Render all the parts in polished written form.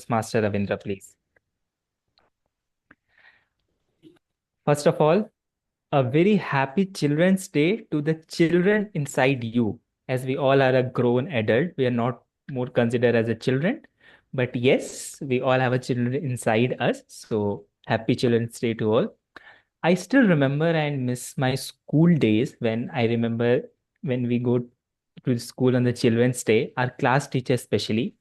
Toastmaster Ravindra, please. First of all, a very happy Children's Day to the children inside you. As we all are a grown adult, we are not more considered as a children. But yes, we all have a children inside us. So happy Children's Day to all. I still remember and miss my school days when I remember when we go to school on the Children's Day, our class teacher especially,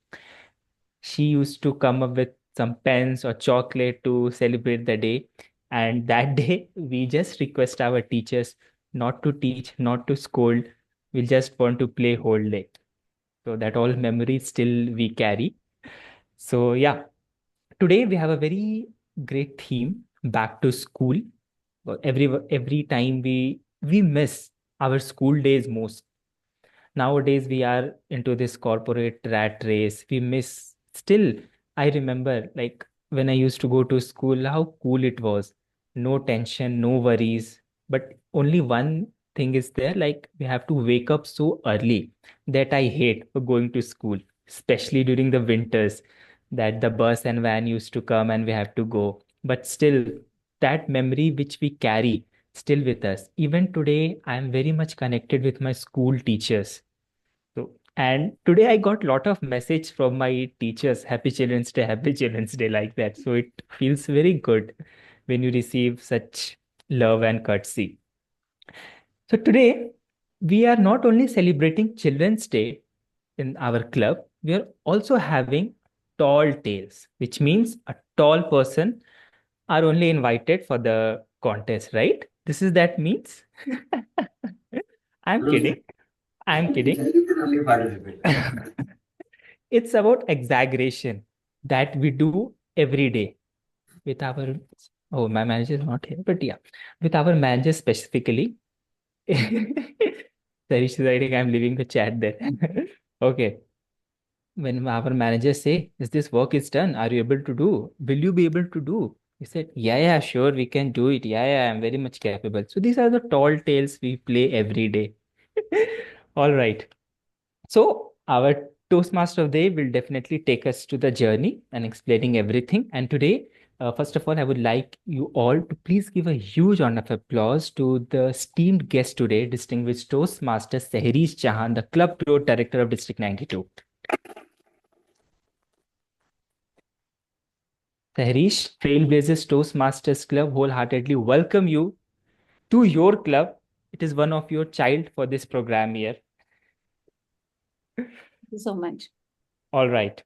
she used to come up with some pens or chocolate to celebrate the day. And that day, we just request our teachers not to teach, not to scold. We just want to play whole day. So that all memories still we carry. So yeah, today we have a very great theme, back to school. Every time we miss our school days most. Nowadays we are into this corporate rat race. We miss still. I remember like when I used to go to school, how cool it was. No tension, no worries. But only one thing is there, like we have to wake up so early. That I hate for going to school, especially during the winters, that the bus and van used to come and we have to go. But still, that memory which we carry still with us. Even today, I am very much connected with my school teachers. So, and today I got a lot of message from my teachers, Happy Children's Day, like that. So it feels very good when you receive such love and courtesy. So today we are not only celebrating Children's Day in our club, we are also having tall tales, which means a tall person are only invited for the contest, right? This is that means. I'm kidding. I'm kidding. It's about exaggeration that we do every day with our, oh, my manager is not here, but yeah, with our manager specifically. Sorry, she's writing, I'm leaving the chat there. Okay. When our manager say, is this work is done? Are you able to do? Will you be able to do? He said, yeah, sure, we can do it. Yeah, I'm very much capable. So these are the tall tales we play every day. All right. So our Toastmaster of the day will definitely take us to the journey and explaining everything. And today, first of all, I would like you all to please give a huge round of applause to the esteemed guest today, distinguished Toastmaster Sehrish Chahan, the Club Growth Director of District 92. Sehrish, Trailblazers Toastmasters Club wholeheartedly welcome you to your club. It is one of your child for this program here. Thank you so much. All right.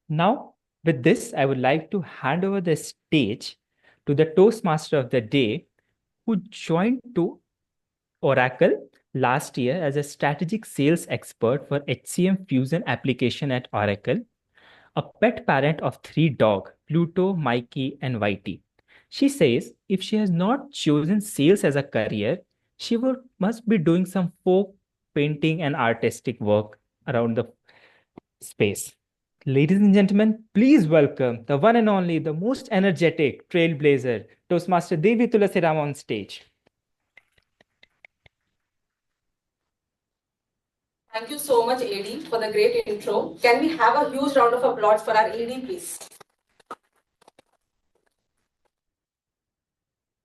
Now, with this, I would like to hand over the stage to the Toastmaster of the day who joined to Oracle last year as a strategic sales expert for HCM Fusion application at Oracle, a pet parent of 3 dogs, Pluto, Mikey, and Whitey. She says if she has not chosen sales as a career, she must be doing some folk painting and artistic work around the space. Ladies and gentlemen, please welcome the one and only, the most energetic trailblazer, Toastmaster Devi Tulasiram on stage. Thank you so much, AD, for the great intro. Can we have a huge round of applause for our AD, please?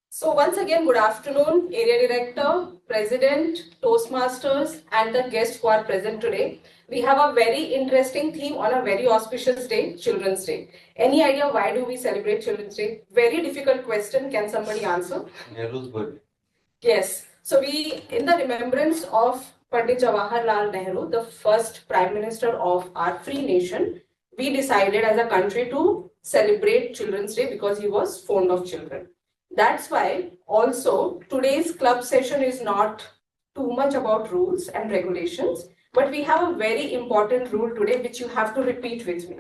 So once again, good afternoon, Area Director, President, Toastmasters, and the guests who are present today. We have a very interesting theme on a very auspicious day, Children's Day. Any idea why do we celebrate Children's Day? Very difficult question. Can somebody answer? Nehru's birthday. Yes. So we, in the remembrance of Pandit Jawaharlal Nehru, the first Prime Minister of our free nation, we decided as a country to celebrate Children's Day because he was fond of children. That's why also today's club session is not too much about rules and regulations, but we have a very important rule today which you have to repeat with me.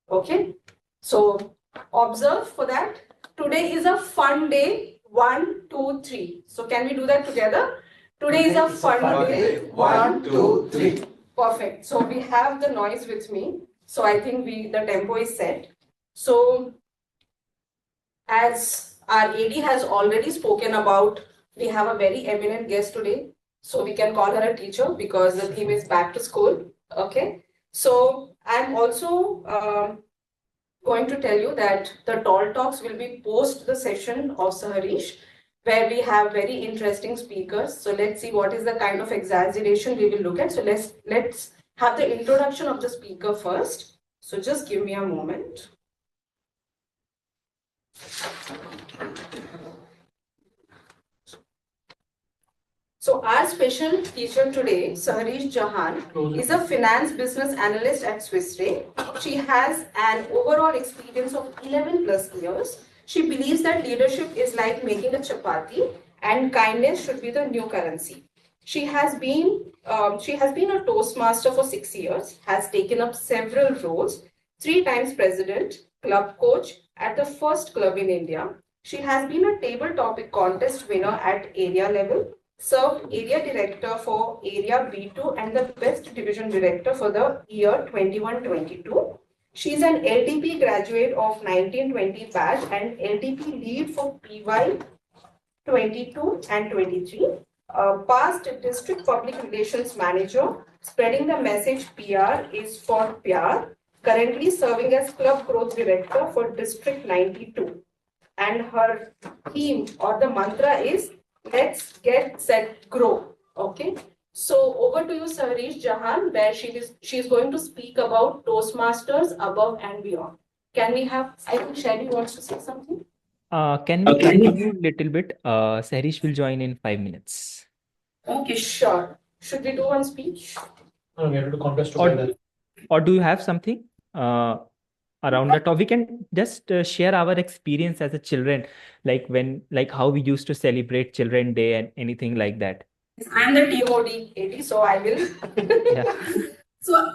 Okay? So observe for that. Today is a fun day. 1, 2, 3. So can we do that together? Today is a fun day. 1, 2, 3. Perfect. So we have the noise with me. So I think the tempo is set. So as our AD has already spoken about, we have a very eminent guest today. So we can call her a teacher because the theme is back to school. Okay. So I'm also going to tell you that the tall talks will be post the session of Saharish, where we have very interesting speakers. So let's see what is the kind of exaggeration we will look at. So let's have the introduction of the speaker first. So just give me a moment. So our special teacher today, Saharish Jahan, is a finance business analyst at Swiss Re. She has an overall experience of 11 plus years. She believes that leadership is like making a chapati and kindness should be the new currency. She has been a Toastmaster for 6 years, has taken up several roles, 3 times president, club coach at the first club in India. She has been a table topic contest winner at area level, served area director for area B2 and the best division director for the year 21-22. She's an LDP graduate of 1920 batch and LDP lead for PY 22 and 23. Past district public relations manager, spreading the message PR is for PR, currently serving as club growth director for district 92. And her theme or the mantra is let's get set grow. Okay, so over to you, Saharish Jahan, where she's going to speak about Toastmasters above and beyond. Can we have, I think Shelly wants to say something. Can we continue a little bit? Sarish will join in 5 minutes. Okay, sure. Should we do one speech? No, we have to do contest Or, together. or do you have something around that? Or we can just share our experience as a children, like how we used to celebrate Children Day and anything like that. I'm the TOD 80, so I will. Yeah. So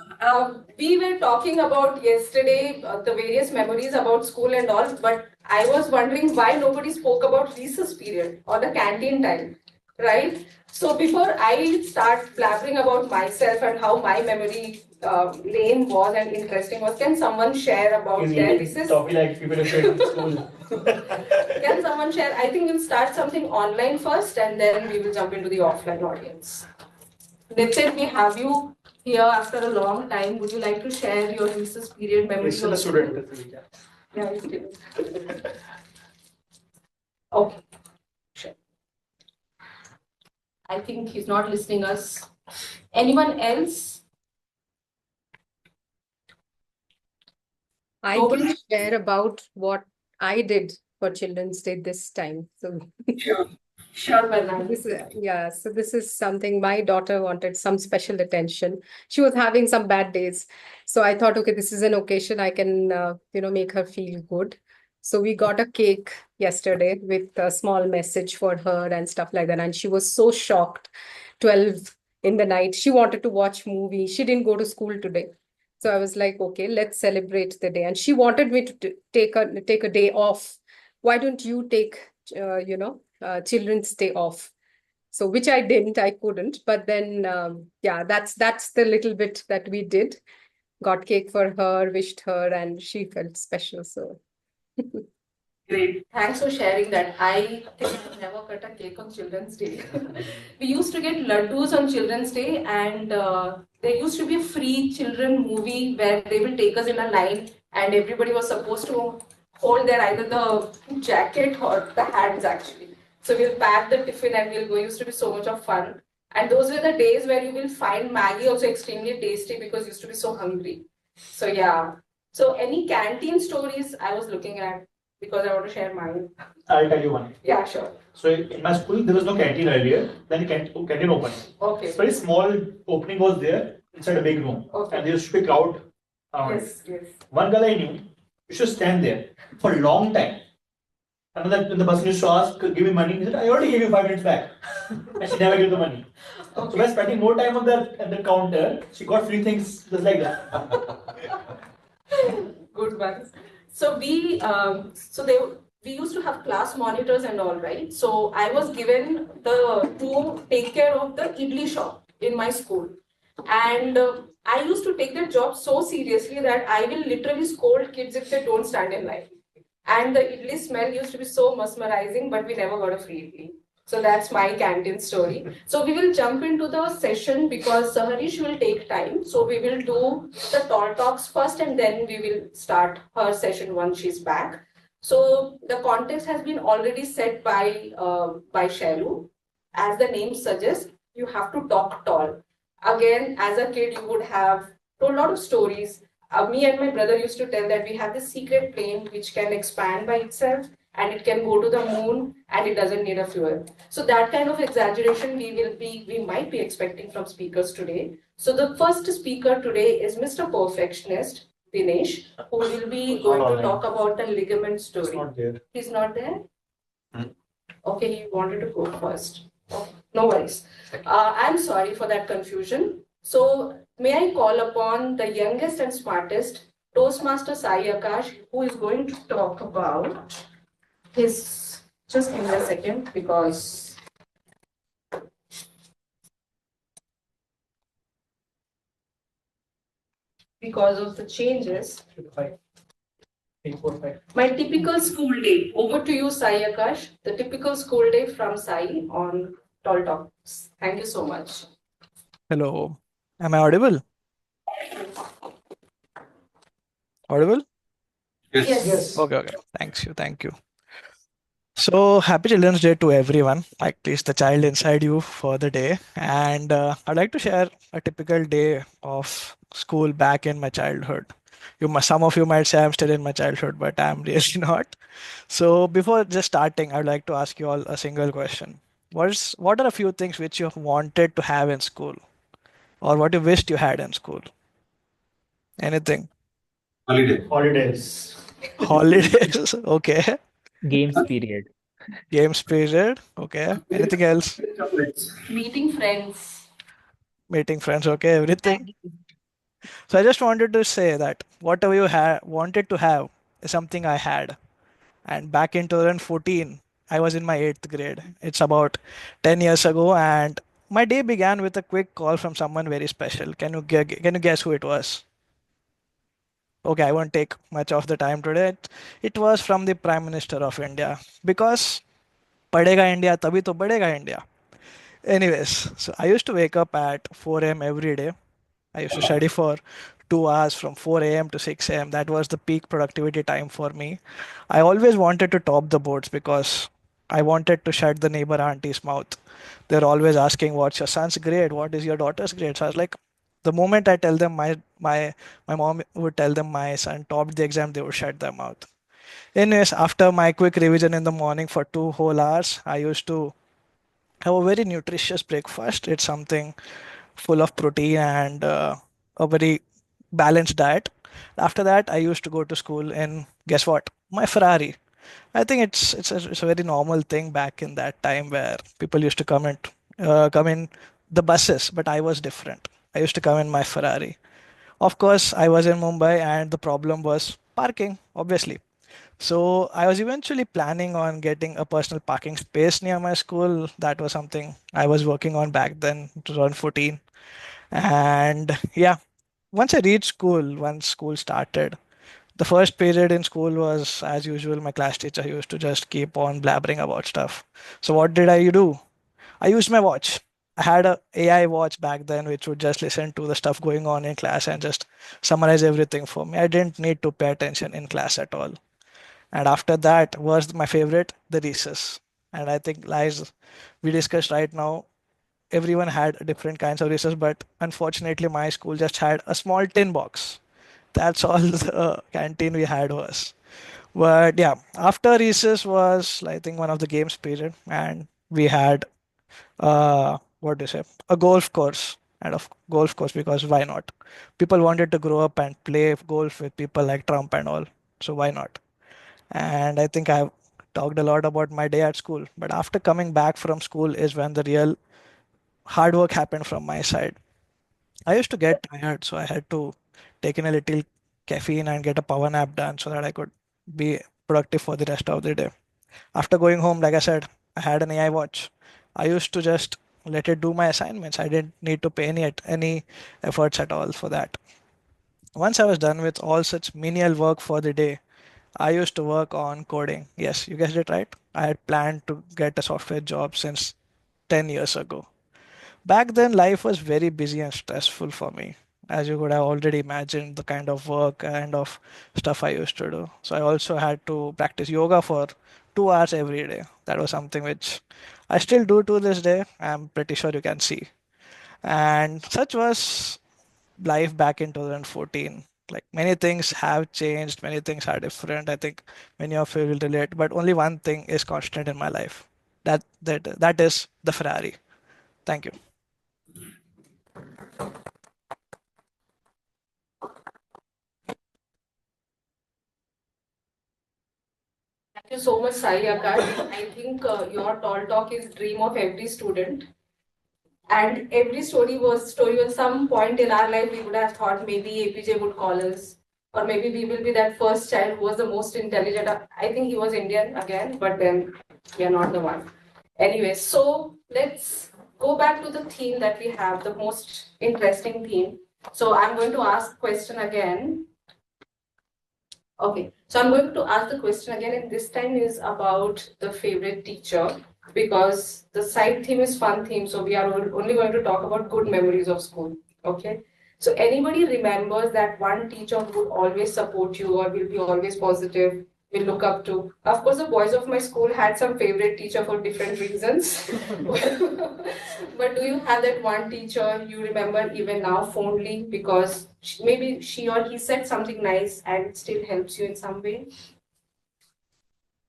we were talking about yesterday the various memories about school and all, but I was wondering why nobody spoke about recess period or the canteen time, right? So before I start blabbering about myself and how my memory lane was and interesting was, can someone share about their recess? Topic like people have shared in school. Can someone share? I think we'll start something online first and then we will jump into the offline audience. Nitin, we have you here after a long time. Would you like to share your recess period memories? Still a student. Yeah, he's still. Okay, sure. I think he's not listening us. Anyone else? I can share about what I did for Children's Day this time. So Sure, Varnam. so this is something my daughter wanted some special attention. She was having some bad days. So I thought, okay, this is an occasion I can, make her feel good. So we got a cake yesterday with a small message for her and stuff like that. And she was so shocked. 12 in the night. She wanted to watch movie. She didn't go to school today. So I was like, okay, let's celebrate the day. And she wanted me to take a day off. Why don't you take, Children's Day off? So which I didn't, I couldn't. But then, that's the little bit that we did. Got cake for her, wished her, and she felt special. So. Great. Thanks for sharing that. I think I've never cut a cake on Children's Day. We used to get laddus on Children's Day, and there used to be a free children movie where they will take us in a line, and everybody was supposed to hold their either the jacket or the hands actually. So we'll pack the tiffin and we'll go. It used to be so much of fun. And those were the days where you will find Maggie also extremely tasty because you used to be so hungry. So yeah. So any canteen stories I was looking at because I want to share mine. I'll tell you one. Yeah, sure. So in my school, there was no canteen earlier. Then canteen opened. Okay. So very small opening was there inside a big room. Okay. And there used to be crowd around. Yes, yes. One girl I knew, you should stand there for a long time. And when the person used to ask, give me money, he said, I already gave you 5 minutes back. And she never gave the money. Okay. So by spending more time on the counter, she got free things just like that. Good one. So we used to have class monitors and all, right? So I was given to take care of the idli shop in my school, and I used to take that job so seriously that I will literally scold kids if they don't stand in line. And the idli smell used to be so mesmerizing, but we never got a free idli. So that's my canteen story. So we will jump into the session because Harish will take time. So we will do the tall talks first and then we will start her session once she's back. So the context has been already set by Shailu. As the name suggests, you have to talk tall. Again, as a kid, you would have told a lot of stories. Me and my brother used to tell that we have this secret plane which can expand by itself and it can go to the moon and it doesn't need a fuel. So that kind of exaggeration we might be expecting from speakers today. So the first speaker today is Mr. Perfectionist, Dinesh, who will be going to talk about the ligament story. He's not there. He's not there? Okay, he wanted to go first. Okay, no worries. I'm sorry for that confusion. So may I call upon the youngest and smartest Toastmaster Sai Akash, who is going to talk about his, just give me a second because of the changes. My typical school day. Over to you, Sai Akash. The typical school day from Sai on Tall Talks. Thank you so much. Hello. Am I audible? Audible? Yes. Okay. Thank you. So happy Children's Day to everyone, at least the child inside you for the day. And I'd like to share a typical day of school back in my childhood. Some of you might say I'm still in my childhood, but I'm really not. So before just starting, I'd like to ask you all a single question. What are a few things which you wanted to have in school, or what you wished you had in school? Anything? Holidays. Holidays. Okay. Games period. Games period. Okay. Anything else? Meeting friends. Meeting friends. Okay. Everything. So I just wanted to say that whatever you wanted to have is something I had. And back in 2014, I was in my eighth grade. It's about 10 years ago, and my day began with a quick call from someone very special. Can you guess who it was? Okay, I won't take much of the time today. It was from the Prime Minister of India because padega India, tabhi to badega India. Anyways, so I used to wake up at 4 a.m. every day. I used to study for 2 hours from 4 a.m. to 6 a.m. That was the peak productivity time for me. I always wanted to top the boards because I wanted to shut the neighbor auntie's mouth. They're always asking, "What's your son's grade? What is your daughter's grade?" So I was like, the moment I tell them my mom would tell them my son topped the exam, they would shut their mouth. Anyways, after my quick revision in the morning for 2 whole hours, I used to have a very nutritious breakfast. It's something full of protein and a very balanced diet. After that, I used to go to school and guess what? My Ferrari. I think it's a very normal thing back in that time where people used to come in the buses, but I was different. I used to come in my Ferrari. Of course, I was in Mumbai, and the problem was parking, obviously. So I was eventually planning on getting a personal parking space near my school. That was something I was working on back then, 2014. And yeah, once school started, the first period in school was, as usual, my class teacher used to just keep on blabbering about stuff. So what did I do? I used my watch. I had a AI watch back then, which would just listen to the stuff going on in class and just summarize everything for me. I didn't need to pay attention in class at all. And after that was my favorite, the recess. And I think, lies we discussed right now, everyone had different kinds of recess, but unfortunately, my school just had a small tin box. That's all the canteen we had was. But yeah, after recess was, I think, one of the games period, and we had what do you say, a golf course. And of golf course, because why not? People wanted to grow up and play golf with people like Trump and all, so why not? And I think I've talked a lot about my day at school. But after coming back from school is when the real hard work happened from my side. I used to get tired, so I had to take in a little caffeine and get a power nap done so that I could be productive for the rest of the day. After going home, like I said, I had an AI watch. I used to just let it do my assignments. I didn't need to pay any efforts at all for that. Once I was done with all such menial work for the day, I used to work on coding. Yes, you guessed it right. I had planned to get a software job since 10 years ago. Back then, life was very busy and stressful for me. As you could have already imagined, the kind of work and of stuff I used to do. So I also had to practice yoga for 2 hours every day. That was something which I still do to this day. I'm pretty sure you can see. And such was life back in 2014. Like many things have changed, many things are different. I think many of you will relate, but only one thing is constant in my life. That is the Ferrari. Thank you. Thank you so much, Sai Akash. I think your tall talk is dream of every student. And every story was some point in our life we would have thought maybe APJ would call us, or maybe we will be that first child who was the most intelligent. I think he was Indian again, but then we are not the one. Anyway, so let's go back to the theme that we have, the most interesting theme. So I'm going to ask question again. Okay, so I'm going to ask the question again, and this time is about the favorite teacher, because the side theme is fun theme, so we are only going to talk about good memories of school. Okay, so anybody remembers that one teacher who would always support you or will be always positive, will look up to? Of course, the boys of my school had some favorite teacher for different reasons. But do you have that one teacher you remember even now fondly because maybe she or he said something nice and it still helps you in some way?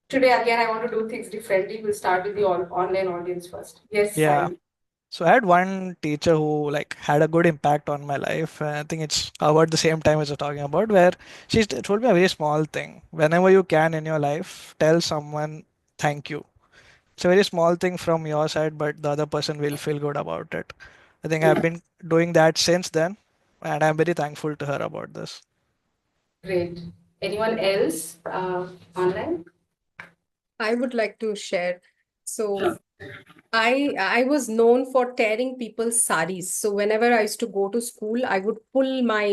Today, again, I want to do things differently. We'll start with the online audience first. Yes, Yeah. Sai. So I had one teacher who like had a good impact on my life. I think it's about the same time as we're talking about, where she told me a very small thing. Whenever you can in your life, tell someone thank you. It's a very small thing from your side, but the other person will feel good about it. I think I've been doing that since then, and I'm very thankful to her about this. Great. Anyone else online? I would like to share. So I was known for tearing people's saris. So whenever I used to go to school, I would pull my,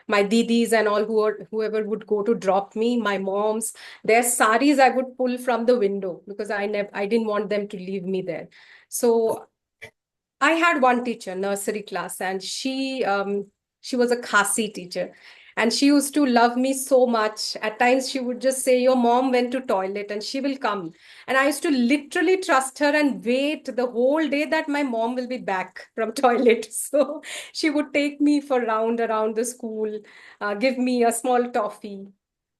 my didis and all whoever would go to drop me, my moms, their saris I would pull from the window because I didn't want them to leave me there. So I had one teacher, nursery class, and she was a Khasi teacher. And she used to love me so much. At times she would just say, "Your mom went to toilet and she will come." And I used to literally trust her and wait the whole day that my mom will be back from toilet. So she would take me for round around the school, give me a small toffee.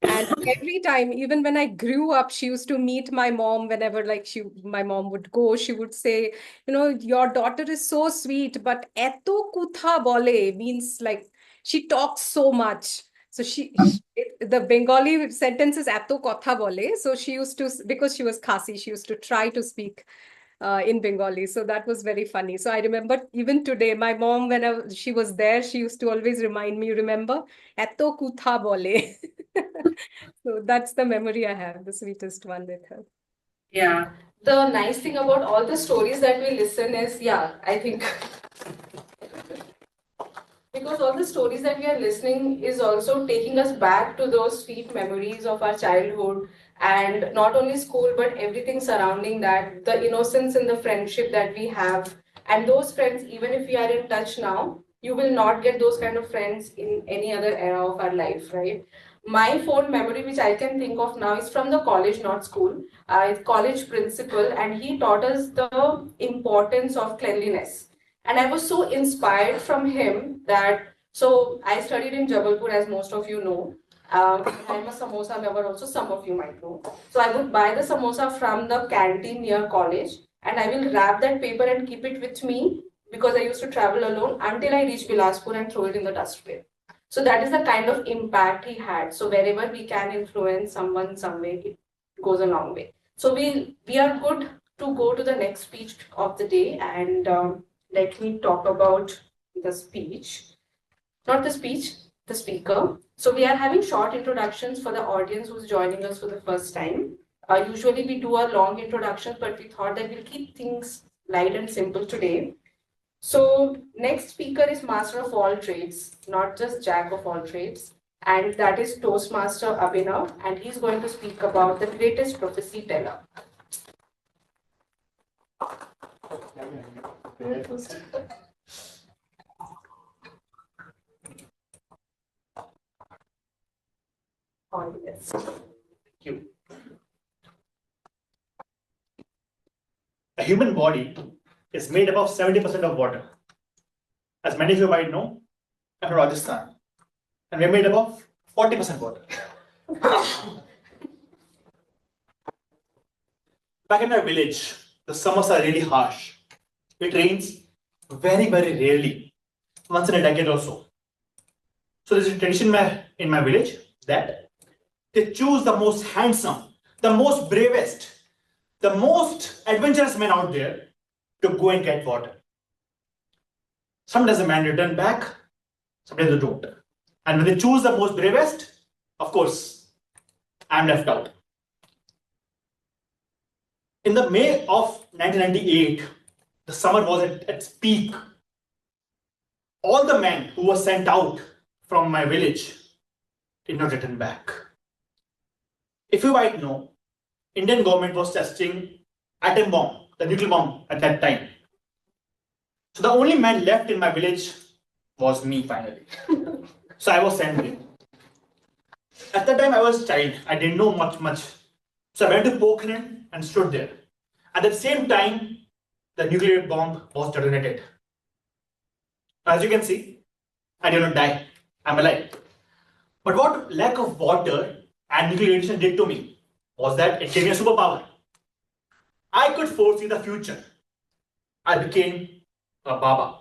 And every time, even when I grew up, she used to meet my mom whenever like my mom would go, she would say, your daughter is so sweet, but eto kutha bole means like she talks so much. So the Bengali sentence is eto kotha bole. So she used to, because she was Khasi, she used to try to speak in Bengali. So that was very funny. So I remember even today, my mom, when she was there, she used to always remind me, remember, eto kutha bole. So that's the memory I have, the sweetest one with her. Yeah. The nice thing about all the stories that we listen is, yeah, I think because all the stories that we are listening is also taking us back to those sweet memories of our childhood, and not only school but everything surrounding that, the innocence and the friendship that we have. And those friends, even if we are in touch now, you will not get those kind of friends in any other era of our life, right? My fond memory which I can think of now is from the college, not school. It's college principal, and he taught us the importance of cleanliness. And I was so inspired from him that, so I studied in Jabalpur, as most of you know. I'm a samosa lover also, some of you might know. So I would buy the samosa from the canteen near college, and I will wrap that paper and keep it with me because I used to travel alone until I reach Bilaspur and throw it in the dustbin. So that is the kind of impact he had. So wherever we can influence someone some way, it goes a long way. So we are good to go to the next speech of the day, and let me talk about the speech. Not the speech, the speaker. So we are having short introductions for the audience who's joining us for the first time. Usually we do a long introduction, but we thought that we'll keep things light and simple today. So next speaker is master of all trades, not just jack of all trades. and that is Toastmaster Abhinav, and he's going to speak about the greatest prophecy teller. All the best. Thank you. A human body is made up of 70% of water. As many of you might know, I'm from Rajasthan, and we're made up of 40% water. Back in my village, the summers are really harsh. It rains very, very rarely, once in a decade or so. So there's a tradition in my village that they choose the most handsome, the most bravest, the most adventurous men out there to go and get water. Sometimes the man return back, sometimes they don't. And when they choose the most bravest, of course, I'm left out. In the May of 1998, the summer was at its peak. All the men who were sent out from my village did not return back. If you might know, Indian government was testing atom bomb, the nuclear bomb at that time. So the only man left in my village was me finally. So I was sent in. At that time I was a child, I didn't know much. So I went to Pokhran and stood there. At the same time, the nuclear bomb was detonated. As you can see, I did not die. I'm alive. But what lack of water and nuclear radiation did to me was that it gave me a superpower. I could foresee the future. I became a Baba.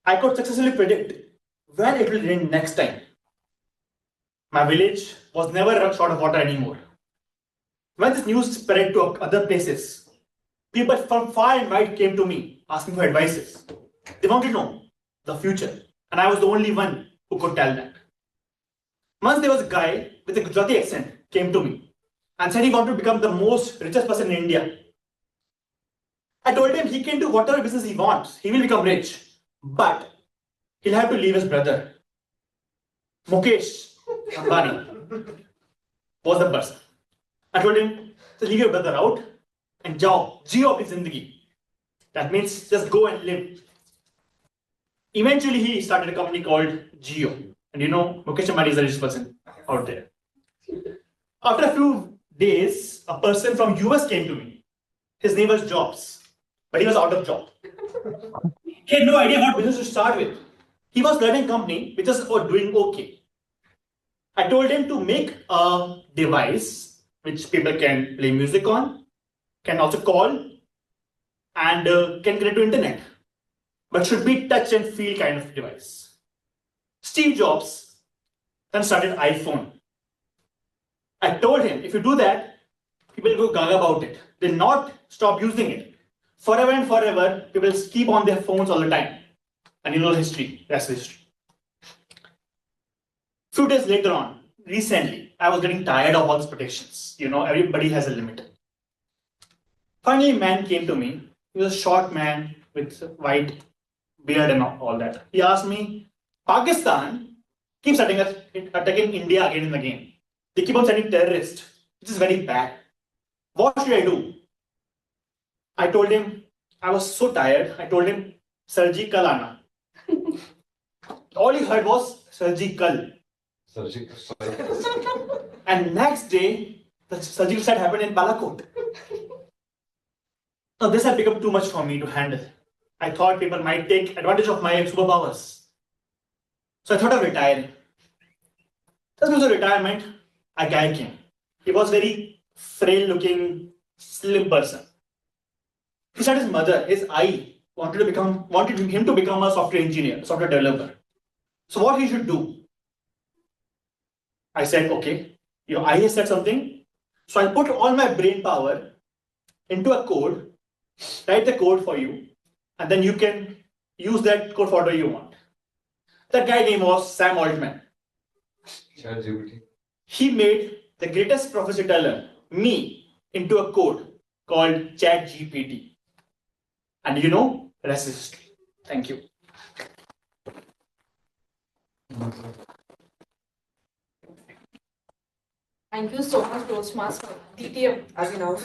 I could successfully predict when it will rain next time. My village was never short of water anymore. When this news spread to other places, people from far and wide came to me asking for advices. They wanted to know the future, and I was the only one who could tell that. Once there was a guy with a Gujarati accent came to me and said he wanted to become the most richest person in India. I told him he can do whatever business he wants. He will become rich, but he'll have to leave his brother. Mukesh Ambani was the person. I told him to leave your brother out and jao apni zindagi. That means just go and live. Eventually, he started a company called Geo. And you know, Mukesh Ambani is the richest person out there. After a few days, a person from US came to me. His name was Jobs, but he was out of job. He had no idea what business to start with. He was learning company which was doing okay. I told him to make a device which people can play music on, can also call, and can connect to internet, but should be touch and feel kind of device. Steve Jobs then started iPhone. I told him, if you do that, people go gaga about it. They'll not stop using it. Forever and forever, people keep on their phones all the time. And you know the history, that's the history. Few days later on, recently, I was getting tired of all these predictions. You know, everybody has a limit. Finally, a man came to me. He was a short man with white beard and all that. He asked me, Pakistan keeps attacking India again and again. They keep on sending terrorists, which is very bad. What should I do? I told him, I was so tired. I told him, surgical aana. All he heard was surgical. And next day, the surgical set happened in Balakot. Now this had become too much for me to handle. I thought people might take advantage of my superpowers. So I thought of retiring. Just before retirement, a guy came. He was very frail looking, slim person. He said his mother, his eye, wanted him to become a software engineer, software developer. So what he should do? I said, okay, your eye has said something. So I'll put all my brain power into a code, write the code for you, and then you can use that code for whatever you want. That guy name was Sam Altman. He made the greatest prophecy teller, me, into a code called ChatGPT. And you know, rest is history. Thank you. Thank you so much, Toastmaster. DTM, Abhinav.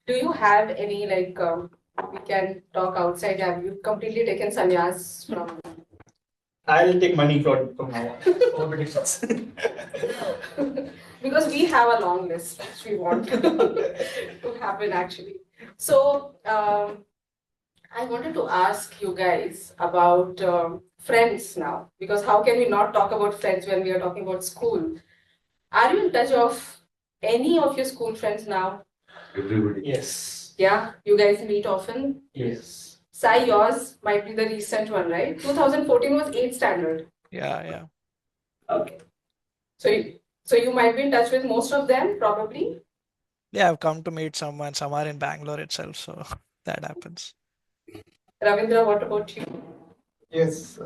Do you have any, we can talk outside? Have you completely taken sannyas from? I'll take money from now on. Competitions. Because we have a long list which we want to happen actually. So, I wanted to ask you guys about friends now, because how can we not talk about friends when we are talking about school? Are you in touch of any of your school friends now? Everybody. Yes. Yeah, you guys meet often? Yes. Sai, yours might be the recent one, right? 2014 was 8th standard. Yeah. Okay. So you might be in touch with most of them, probably. Yeah, I've come to meet someone. Some are in Bangalore itself, so that happens. Ravindra, what about you? Yes,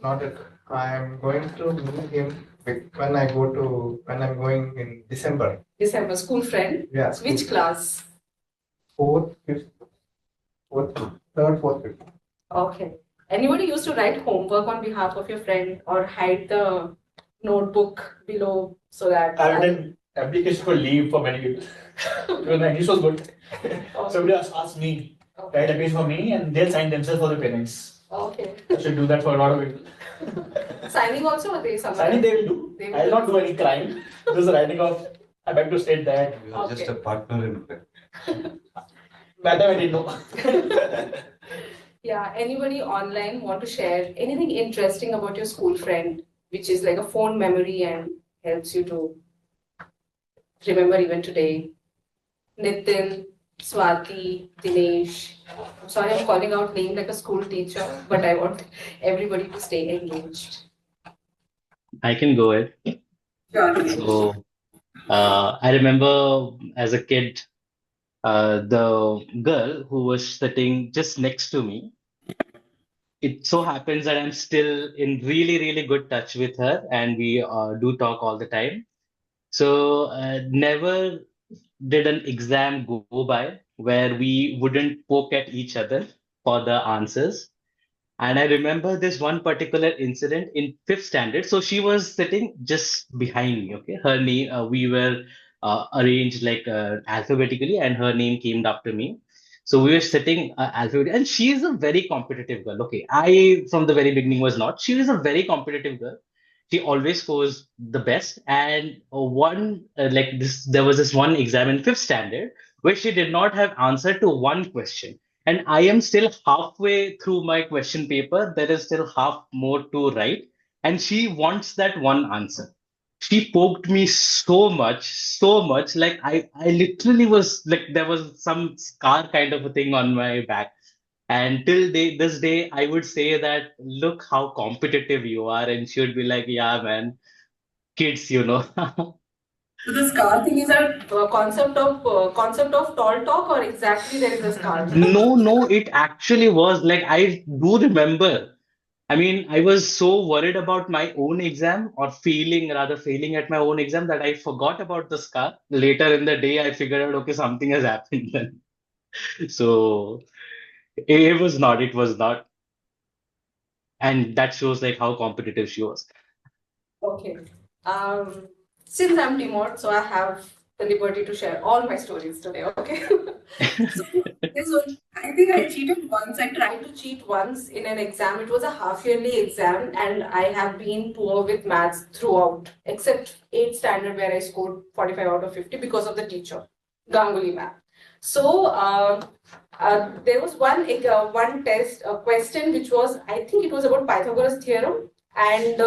not it. I'm going to meet him when I'm going in December. December, school friend? Yeah. Which school. class? Fourth, fifth, third, fourth, fifth. Okay. Anybody used to write homework on behalf of your friend or hide the notebook below so that I've written application for leave for many people. Because my English was good. Somebody asked me, write application for me, and they'll sign themselves for the parents. Okay. I should do that for a lot of people. Signing also, or they Signing they will do. They will I'll do. not do any crime. Just the writing of, I beg to state that. You are just Okay. a partner in crime. That time I didn't know. Yeah, anybody online want to share anything interesting about your school friend, which is like a phone memory and helps you to remember even today? Nitin, Swati, Dinesh. I'm sorry, I'm calling out name like a school teacher, but I want everybody to stay engaged. I can go ahead. Sure. So, I remember as a kid, the girl who was sitting just next to me, it so happens that I'm still in really, really good touch with her, and we do talk all the time. So, never did an exam go by where we wouldn't poke at each other for the answers. And I remember this one particular incident in fifth standard. So she was sitting just behind me. Okay, her name, we were arranged like alphabetically, and her name came after me. So we were sitting alphabetically, and she is a very competitive girl. Okay, I from the very beginning was not. She is a very competitive girl. She always scores the best. And one like this, there was this one exam in fifth standard where she did not have answer to one question, and I am still halfway through my question paper. There is still half more to write. And she wants that one answer. She poked me so much. Like I literally was like, there was some scar kind of a thing on my back. And this day, I would say that, look how competitive you are. And she would be like, yeah, man, kids, you know. So the scar thing is a concept of tall talk, or exactly there is a scar? No, it actually was like, I do remember. I mean, I was so worried about my own exam, or failing at my own exam, that I forgot about the scar. Later in the day, I figured out, okay, something has happened then. So it was not. And that shows like how competitive she was. Okay. Since I'm demoted, so I have the liberty to share all my stories today. Okay. So I think I cheated once. I tried to cheat once in an exam. It was a half-yearly exam, and I have been poor with maths throughout, except 8th standard where I scored 45 out of 50 because of the teacher, Ganguly ma'am. So there was one test, a question which was, I think it was about Pythagoras theorem, and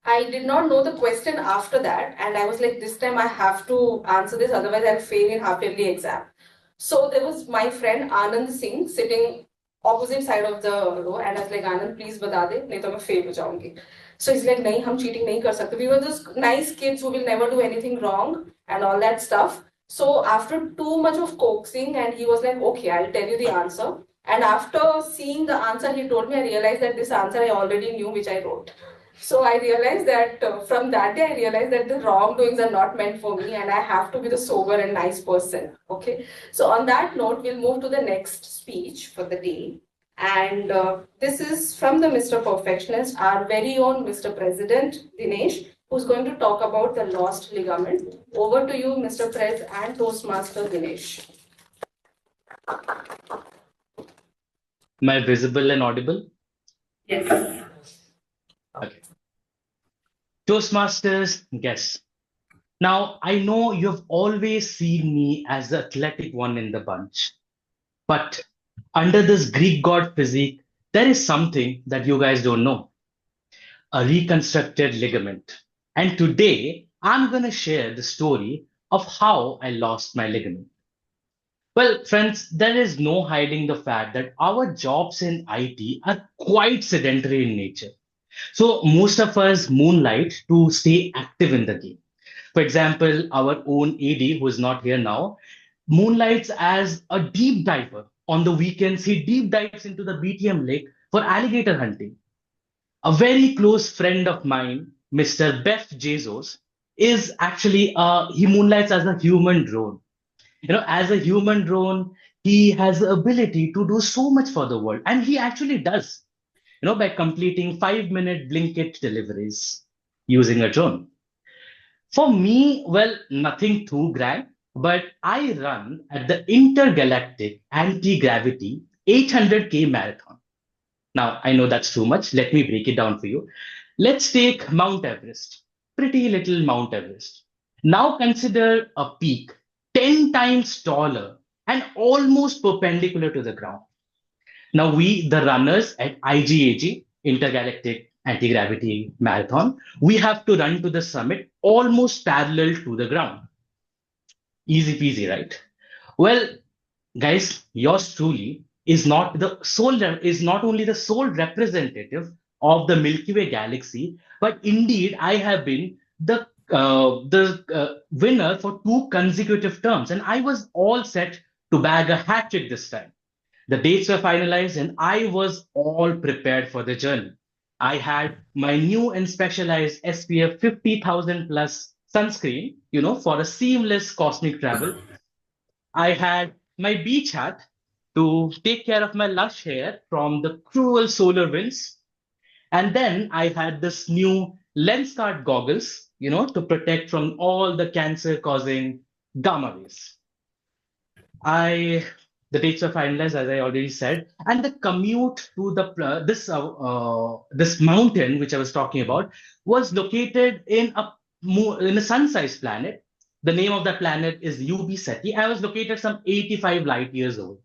I did not know the question after that, and I was like, this time I have to answer this, otherwise I'll fail in half-yearly exam. So there was my friend Anand Singh sitting opposite side of the row, and I was like, Anand, please bata de, nahi to main fail ho jaungi. So he's like, nahi, hum cheating nahi kar sakte. We were just nice kids who will never do anything wrong and all that stuff. So after too much of coaxing, and he was like, okay, I'll tell you the answer. And after seeing the answer, he told me, I realized that this answer I already knew, which I wrote. So I realized that from that day, I realized that the wrongdoings are not meant for me, and I have to be the sober and nice person. Okay. So on that note, we'll move to the next speech for the day. And this is from the Mr. Perfectionist, our very own Mr. President, Dinesh, who's going to talk about the lost ligament. Over to you, Mr. Prez and Toastmaster Dinesh. Am I visible and audible? Yes. Okay. Toastmasters, guests. Now, I know you've always seen me as the athletic one in the bunch, but under this Greek god physique, there is something that you guys don't know, a reconstructed ligament. And today, I'm going to share the story of how I lost my ligament. Well, friends, there is no hiding the fact that our jobs in IT are quite sedentary in nature. So most of us moonlight to stay active in the game. For example, our own AD, who is not here now, moonlights as a deep diver. On the weekends, he deep dives into the BTM lake for alligator hunting. A very close friend of mine, Mr. Beth Jesus, is actually he moonlights as a human drone. As a human drone, he has the ability to do so much for the world, and he actually does. By completing 5-minute Blinkit deliveries using a drone. For me, well, nothing too grand, but I run at the intergalactic anti-gravity 800K marathon. Now, I know that's too much. Let me break it down for you. Let's take Mount Everest, pretty little Mount Everest. Now consider a peak 10 times taller and almost perpendicular to the ground. Now, we, the runners at IGAG, Intergalactic Anti-Gravity Marathon, we have to run to the summit almost parallel to the ground. Easy peasy, right? Well, guys, yours truly is not only the sole representative of the Milky Way galaxy, but indeed I have been the winner for 2 consecutive terms, and I was all set to bag a hat trick this time. The dates were finalized, and I was all prepared for the journey. I had my new and specialized SPF 50,000 plus sunscreen, for a seamless cosmic travel. I had my beach hat to take care of my lush hair from the cruel solar winds. And then I had this new lens card goggles, to protect from all the cancer causing gamma rays. The dates were finalized, as I already said, and the commute to this mountain, which I was talking about, was located in a sun-sized planet. The name of that planet is UB Seti. I was located some 85 light years away.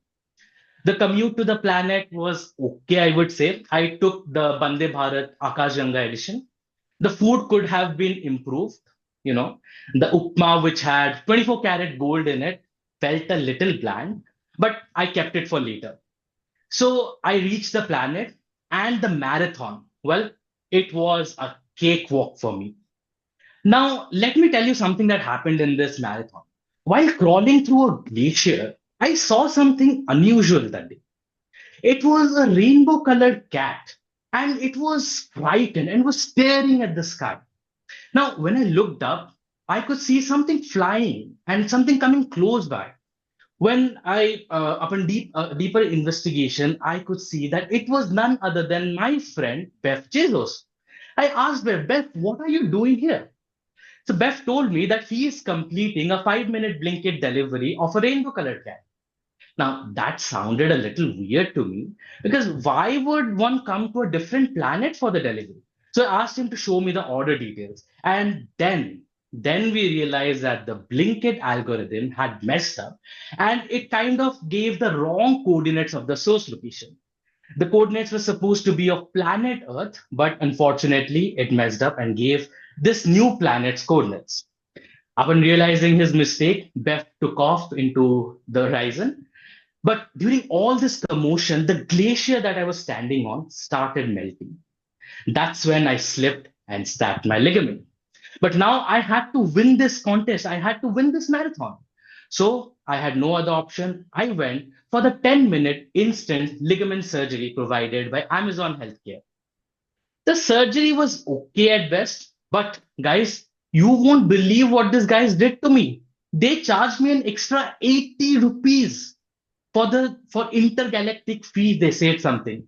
The commute to the planet was okay, I would say. I took the Bande Bharat Akash Ganga edition. The food could have been improved. The upma, which had 24 karat gold in it, felt a little bland, but I kept it for later. So I reached the planet and the marathon. Well, it was a cakewalk for me. Now, let me tell you something that happened in this marathon. While crawling through a glacier, I saw something unusual that day. It was a rainbow colored cat, and it was frightened and was staring at the sky. Now, when I looked up, I could see something flying and something coming close by. When upon deeper investigation, I could see that it was none other than my friend Beth Jesus. I asked Beth, what are you doing here? So Beth told me that he is completing a 5-minute Blinkit delivery of a rainbow colored cat. Now, that sounded a little weird to me because why would one come to a different planet for the delivery? So I asked him to show me the order details. And then we realized that the Blinkit algorithm had messed up and it kind of gave the wrong coordinates of the source location. The coordinates were supposed to be of planet Earth, but unfortunately, it messed up and gave this new planet's coordinates. Upon realizing his mistake, Beth took off into the horizon. But during all this commotion, the glacier that I was standing on started melting. That's when I slipped and snapped my ligament. But now I had to win this contest. I had to win this marathon. So I had no other option. I went for the 10-minute instant ligament surgery provided by Amazon Healthcare. The surgery was okay at best, but guys, you won't believe what these guys did to me. They charged me an extra 80 rupees. For intergalactic feed, they said something.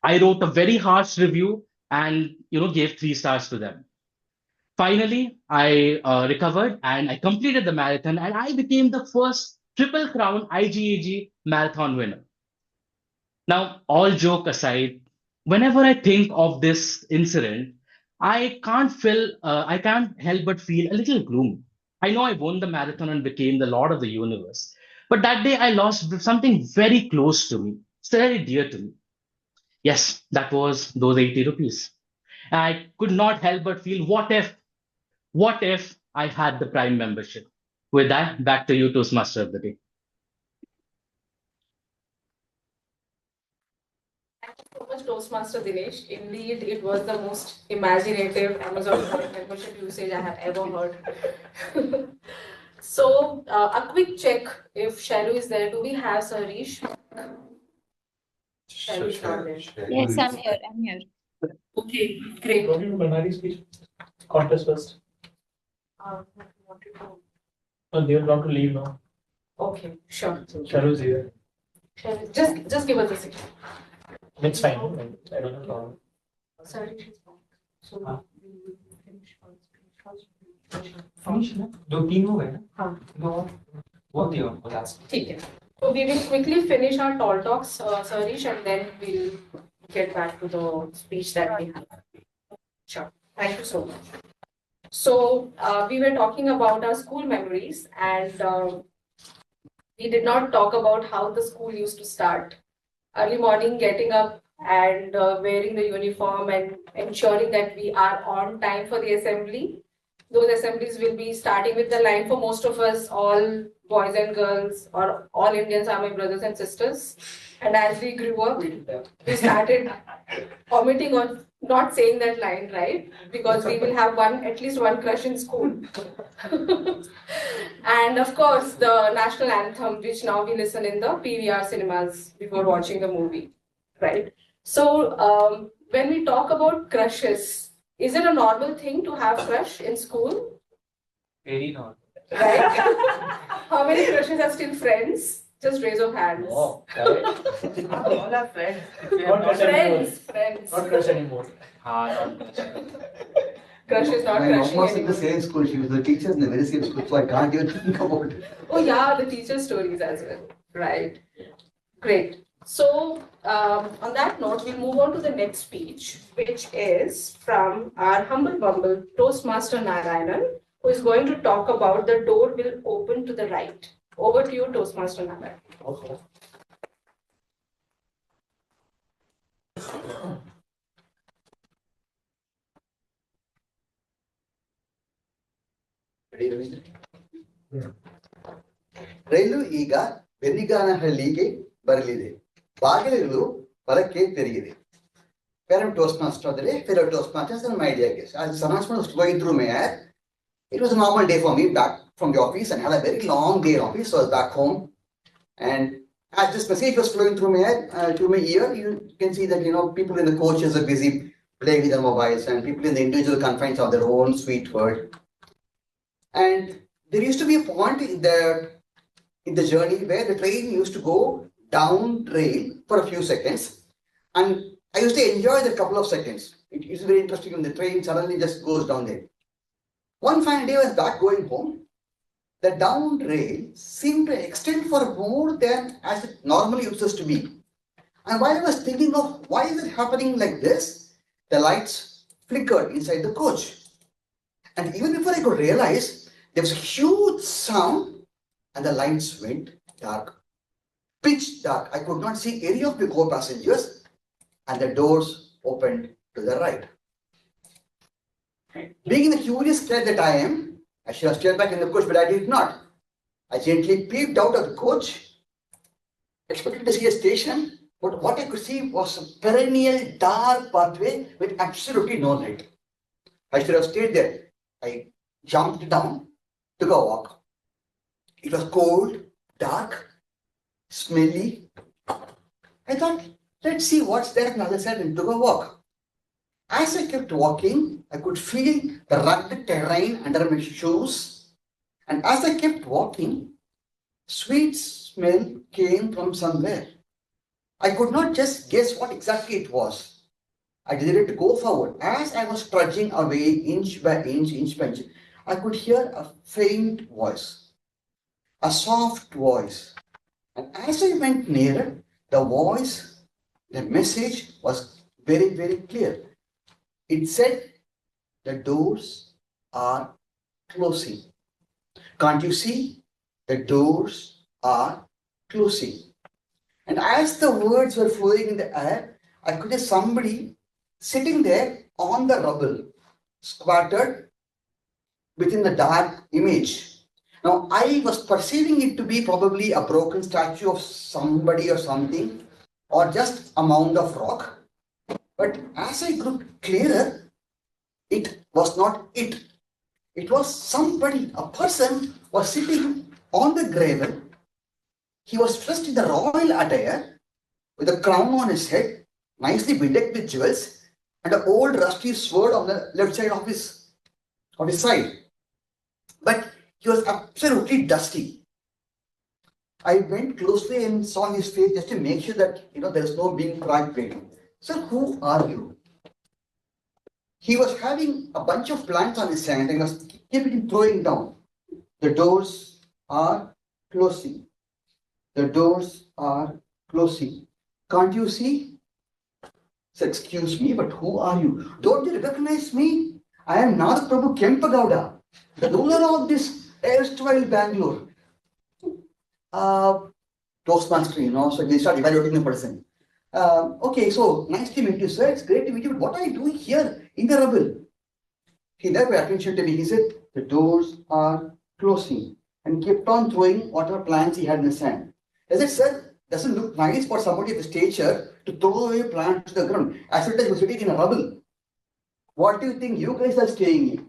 I wrote a very harsh review and gave 3 stars to them. Finally, I recovered and I completed the marathon and I became the first Triple Crown IGAG marathon winner. Now, all joke aside, whenever I think of this incident, I can't help but feel a little gloom. I know I won the marathon and became the Lord of the Universe, but that day I lost something very close to me, very dear to me. Yes, that was those 80 rupees. And I could not help but feel, what if I had the Prime membership? With that, back to you, Toastmaster of the day. Thank you so much, Toastmaster Dinesh. Indeed, it was the most imaginative Amazon Prime membership usage I have ever heard. So, a quick check if Shalu is there. Do we have Sarish? Shalu is not there. Yes, I'm here. I'm here. Okay, great. Banari speech contest first. Wanted to- Oh, they will want to leave now. Okay, sure. Shalu's here. Just give us a second. It's fine. I don't have a problem. Sarish is back. So हाँ. we will finish our speech first. Finish ना? 2-3 हो गए ना? हाँ. दो वो दिया उनको last. ठीक है. So we will quickly finish our tall talks, Sarish, and then we'll get back to the speech that we have. Sure. Thank you so much. So we were talking about our school memories, and we did not talk about how the school used to start. Early morning, getting up and wearing the uniform and ensuring that we are on time for the assembly. Those assemblies will be starting with the line for most of us, all boys and girls, or all Indians are my brothers and sisters. And as we grew up, we started omitting or not saying that line, right? Because we will have at least one crush in school. And of course, the national anthem, which now we listen in the PVR cinemas before watching the movie, right? So when we talk about crushes, is it a normal thing to have crush in school? Very normal. Right? How many crushes are still friends? Just raise your hands. Oh, correct. All are friends. Not crush anymore. Friends. Not crush anymore. Not crush. Crush is not My crushing mom was in the anymore. same school. She was the teacher in the very same school, so I can't even think about it. Oh yeah, the teacher stories as well. Right. Great. So on that note, we'll move on to the next speech, which is from our humble bumble Toastmaster Narayanan, who is going to talk about the door will open to the right. Over to you, Toastmaster Narayanan. Okay. ರೈಲು ಈಗ ಬೆನ್ನಿಗಾನಹಳ್ಳಿಗೆ ಬರಲಿದೆ. ಬಾಗಿಲುಗಳು ಹೊರಕ್ಕೆ ತೆರೆದಿದೆ. Fellow Toastmasters, fellow Toastmasters, and my dear guests. As the announcement was going through my head, it was a normal day for me back from the office and had a very long day in office. So I was back home, and as this message was flowing through my head, through my ear, you can see that people in the coaches are busy playing with their mobiles, and people in the individual confines of their own sweet world. And there used to be a point in the journey where the train used to go down rail for a few seconds, and I used to enjoy that couple of seconds. It's very interesting when the train suddenly just goes down there. One fine day I was back going home. The down rail seemed to extend for more than as it normally used to be. And while I was thinking of why is it happening like this, the lights flickered inside the coach. And even before I could realize, there was a huge sound and the lights went dark. Pitch dark. I could not see any of the co-passengers, and the doors opened to the right. Being the curious cat that I am, I should have stayed back in the coach, but I did not. I gently peeped out of the coach, expecting to see a station, but what I could see was a perennial dark pathway with absolutely no light. I should have stayed there. I jumped down, took a walk. It was cold, dark, smelly. I thought, let's see what's there on the other side, and took a walk. As I kept walking, I could feel the rugged terrain under my shoes. And as I kept walking, Sweet smell came from somewhere. I could not just guess what exactly it was. I decided to go forward. As I was trudging away inch by inch by inch, I could hear a faint voice, a soft voice. And as I went nearer, the voice, the message was very, very clear. It said, the doors are closing. Can't you see? The doors are closing. And as the words were flowing in the air, I could hear somebody sitting there on the rubble, squatted within the dark image. Now, I was perceiving it to be probably a broken statue of somebody or something, or just a mound of rock. But as I grew clearer, it was not it. It was somebody, a person was sitting on the gravel. He was dressed in the royal attire with a crown on his head, nicely bedecked with jewels, and an old rusty sword on the left side of his side. But he was absolutely dusty. I went closely and saw his face just to make sure that there is no being cracked paint. Sir, who are you? He was having a bunch of plants on his hand and was keeping throwing down. The doors are closing. The doors are closing. Can't you see? So, excuse me, but who are you? Don't you recognize me? I am Nada Prabhu Kempagowda, the ruler of this erstwhile Bengaluru. Toastmaster, so they start evaluating the person. Okay, so nice to meet you, sir. It's great to meet you. But what are you doing here in the rubble? He never paid attention to me. He said, the doors are closing. And kept on throwing whatever plants he had in his hand. I said, sir, doesn't look nice for somebody of his stature to throw away plants to the ground. As it is, you're sitting in a rubble. What do you think you guys are staying in?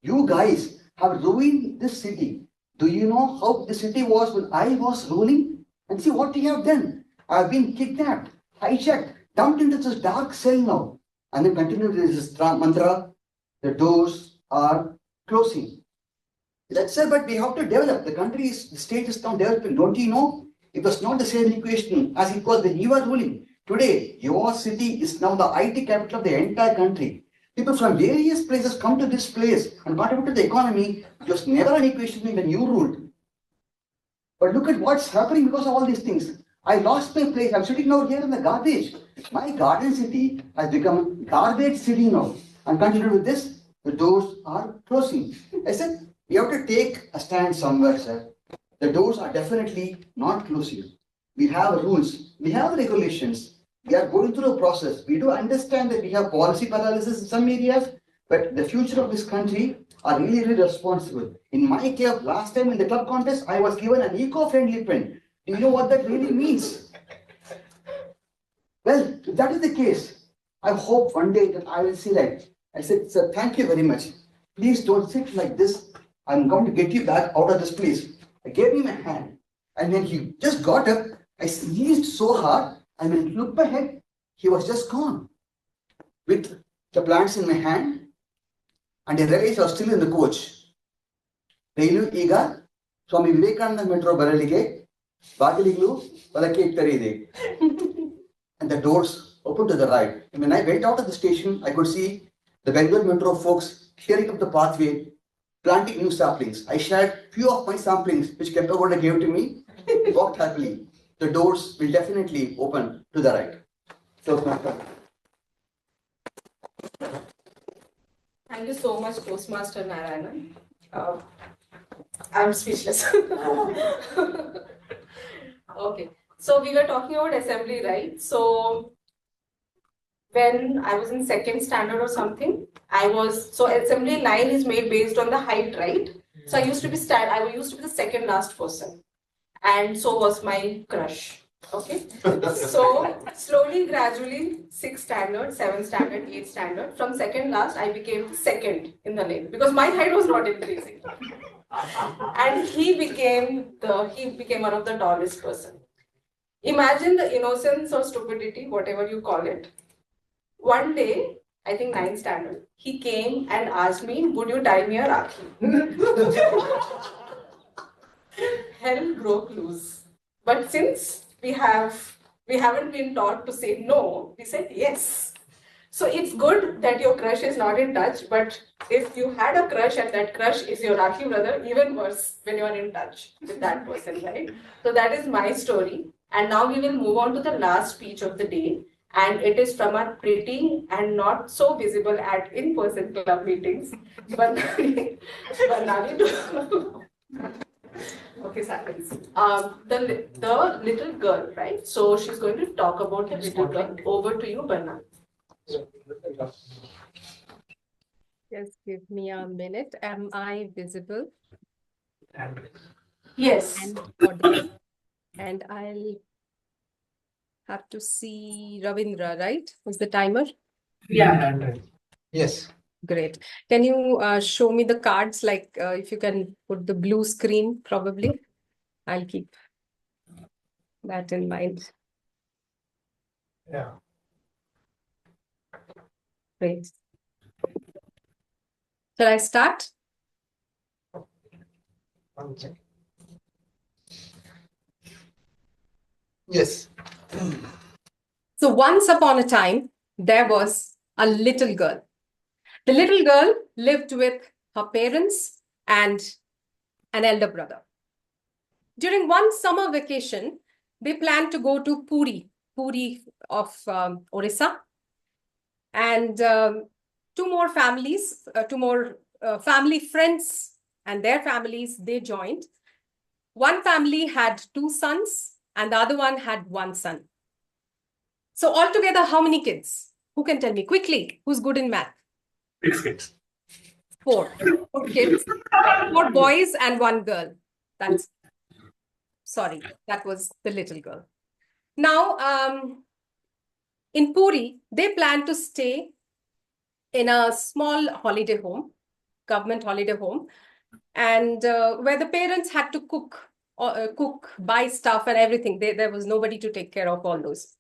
You guys have ruined this city. Do you know how the city was when I was ruling? And see what you have done. I have been kidnapped, hijacked, dumped into this dark cell now. And then continued this mantra, the doors are closing. That's it, but we have to develop. The state is now developing. Don't you know? It was not the same equation as it was when you were ruling. Today, your city is now the IT capital of the entire country. People from various places come to this place and contribute to the economy. It was never an equation when you ruled. But look at what's happening because of all these things. I lost my place. I'm sitting out here in the garbage. My garden city has become garbage city now. And continued with this, the doors are closing. I said, we have to take a stand somewhere, sir. The doors are definitely not closing. We have rules. We have regulations. We are going through a process. We do understand that we have policy paralysis in some areas, but the future of this country are really, really responsible. In my club, last time in the club contest, I was given an eco-friendly pen. Do you know what that really means? Well, if that is the case, I hope one day that I will see that. I said, sir, thank you very much. Please don't sit like this. I'm going to get you back out of this place. I gave him a hand. And when he just got up, I sneezed so hard. And when I looked ahead, he was just gone. With the plants in my hand. And I realized I was still in the coach. Railu Iga, Swami Vivekananda Metro Baralige, Bagiliglu, Balake Taride. And the doors opened to the right. And when I went out of the station, I could see the Bengaluru Metro folks clearing up the pathway, planting new saplings. I shared few of my samplings, which Kempagowda gave to me, walked happily. The doors will definitely open to the right. So, thank you so much, Toastmaster Narayanan. I'm speechless. Okay, so we were talking about assembly, right? So when I was in second standard or something, so assembly line is made based on the height, right? So I used to be the second last person, and so was my crush. Okay, so slowly, gradually, 6th standard, 7th standard, 8th standard, from second last, I became second in the lane because my height was not increasing, and he became one of the tallest person. Imagine the innocence or stupidity, whatever you call it. One day, I think 9th standard, he came and asked me, would you tie me a Rakhi? hell broke loose. But since we haven't been taught to say no, we said yes. So it's good that your crush is not in touch, but if you had a crush and that crush is your Rakhi brother, even worse when you are in touch with that person, right? So that is my story. And now we will move on to the last speech of the day. And it is from our pretty and not so visible at in-person club meetings, Barnali. Okay, silence. The little girl, right? So she's going to talk about the little girl. Over to you, Barnali. Just give me a minute. Am I visible Yes. and audible? And I'll have to see Ravindra, right? Who's the timer? Yeah. Yes. Great. Can you show me the cards? Like if you can put the blue screen, probably. I'll keep that in mind. Yeah. Great. Shall I start? One second. Yes. So once upon a time, there was a little girl. The little girl lived with her parents and an elder brother. During one summer vacation, they planned to go to Puri of Orissa. And two more family friends and their families, they joined. One family had 2 sons and the other one had 1 son. So altogether, how many kids? Who can tell me quickly? Who's good in math? 6 kids. 4 kids, 4 boys and 1 girl. Sorry, that was the little girl. Now, in Puri, they plan to stay in a small holiday home, government holiday home, and where the parents had to cook, buy stuff and everything. There was nobody to take care of all those.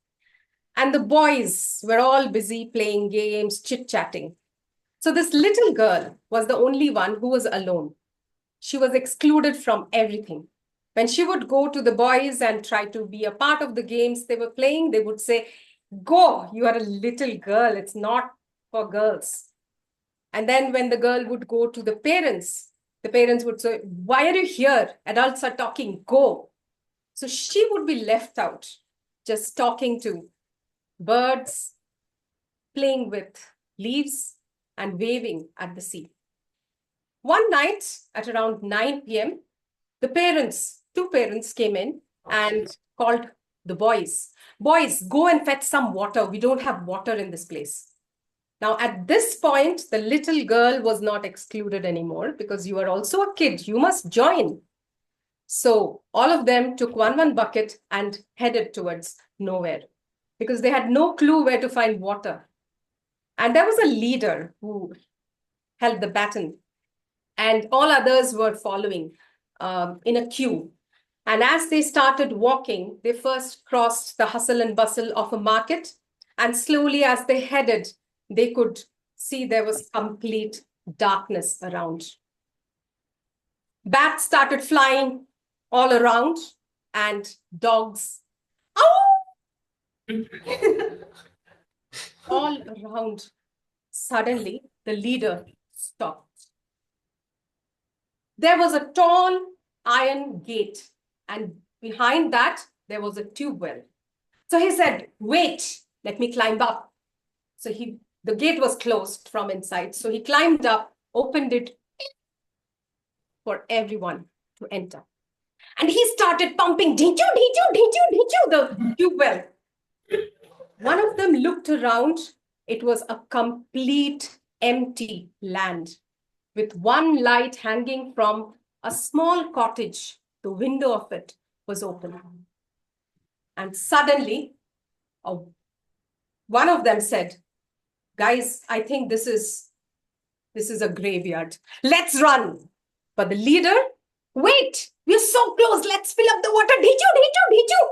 And the boys were all busy playing games, chit-chatting. So this little girl was the only one who was alone. She was excluded from everything. When she would go to the boys and try to be a part of the games they were playing, they would say, "Go, you are a little girl. It's not for girls." And then when the girl would go to the parents would say, "Why are you here? Adults are talking, go." So she would be left out, just talking to birds, playing with leaves, and waving at the sea. One night at around 9 p.m., two parents came in and called the boys. "Boys, go and fetch some water. We don't have water in this place." Now, at this point, the little girl was not excluded anymore because you are also a kid. You must join. So all of them took one bucket and headed towards nowhere because they had no clue where to find water. And there was a leader who held the baton, and all others were following in a queue. And as they started walking, they first crossed the hustle and bustle of a market. And slowly, as they headed, they could see there was complete darkness around. Bats started flying all around, and dogs, all around. Suddenly, the leader stopped. There was a tall iron gate, and behind that, there was a tube well. So he said, "Wait, let me climb up." So the gate was closed from inside. So he climbed up, opened it for everyone to enter. And he started pumping, "Dee-choo, dee-choo, dee-choo, dee-choo," the tube well. One of them looked around. It was a complete empty land with one light hanging from a small cottage. The window of it was open. And suddenly, one of them said, "Guys, I think this is a graveyard. Let's run." But the leader, "Wait, we're so close. Let's fill up the water. Dee-choo, dee-choo, dee-choo."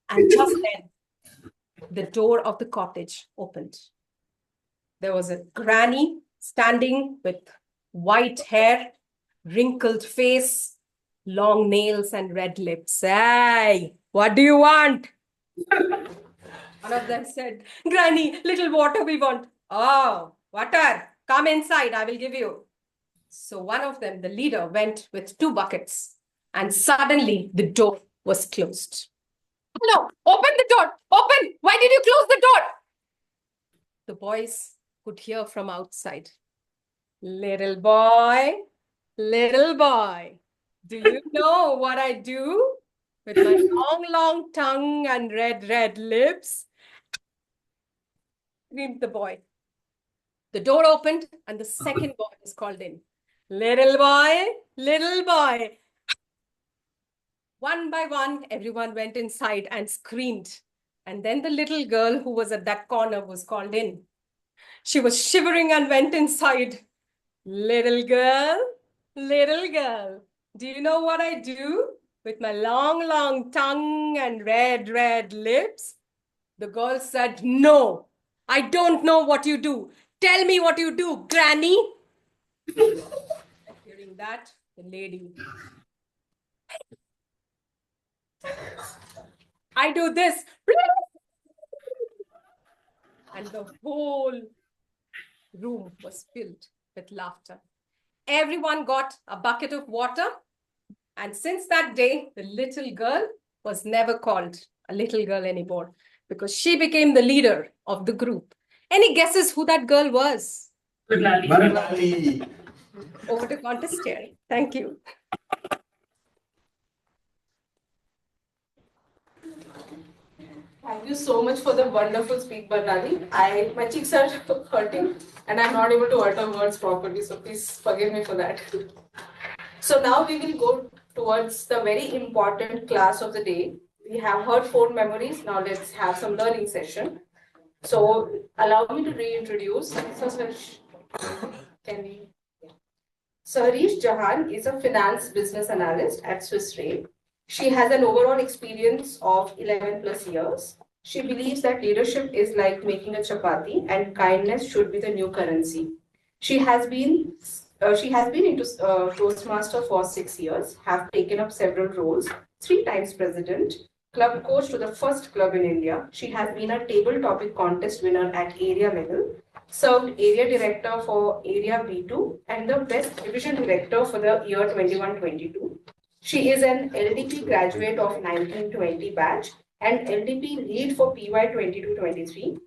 And just then, the door of the cottage opened. There was a granny standing with white hair, wrinkled face, long nails and red lips. Hey, what do you want? One of them said, Granny, little water we want. Oh, water. Come inside, I will give you. So one of them, the leader, went with 2 buckets, and suddenly the door was closed. Hello, open the door. Open. Why did you close the door? The boys could hear from outside. Little boy, do you know what I do with my long tongue and red lips? Screamed the boy. The door opened and the second boy was called in. Little boy. One by one, everyone went inside and screamed. And then the little girl who was at that corner was called in. She was shivering and went inside. Little girl, do you know what I do with my long tongue and red lips? The girl said, no, I don't know what you do. Tell me what you do, Granny. Hearing that, the lady, I do this. And the whole room was filled with laughter. Everyone got a bucket of water. And since that day, the little girl was never called a little girl anymore because she became the leader of the group. Any guesses who that girl was? Manali. Over to contest chair. Thank you. Thank you so much for the wonderful speech, Barnali. My cheeks are hurting and I'm not able to utter words properly, so please forgive me for that. So now we will go towards the very important class of the day. We have heard 4 memories. Now let's have some learning session. So allow me to reintroduce. So Harish Jahan is a finance business analyst at Swiss Re. She has an overall experience of 11 plus years. She believes that leadership is like making a chapati and kindness should be the new currency. She has been into Toastmaster for 6 years, have taken up several roles, 3 times president, club coach to the first club in India. She has been a table topic contest winner at area level, served area director for area B2 and the best division director for the year 21-22. She is an LDP graduate of 1920 batch and LDP lead for PY 22-23.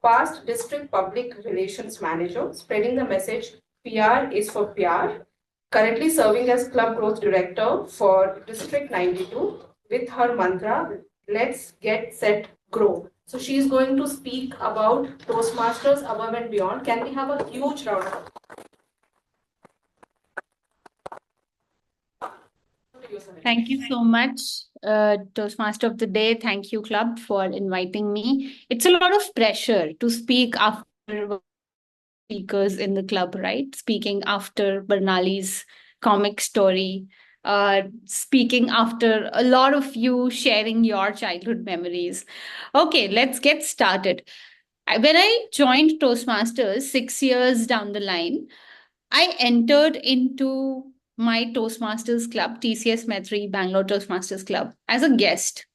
Past district public relations manager, spreading the message PR is for PR. Currently serving as club growth director for District 92 with her mantra, let's get set grow. So she is going to speak about Toastmasters above and beyond. Can we have a huge round of applause? Thank you so much, Toastmaster of the Day. Thank you, Club, for inviting me. It's a lot of pressure to speak after speakers in the club, right? Speaking after Bernali's comic story, speaking after a lot of you sharing your childhood memories. Okay, let's get started. When I joined Toastmasters 6 years down the line, I entered into my Toastmasters Club, TCS Metri Bangalore Toastmasters Club, as a guest.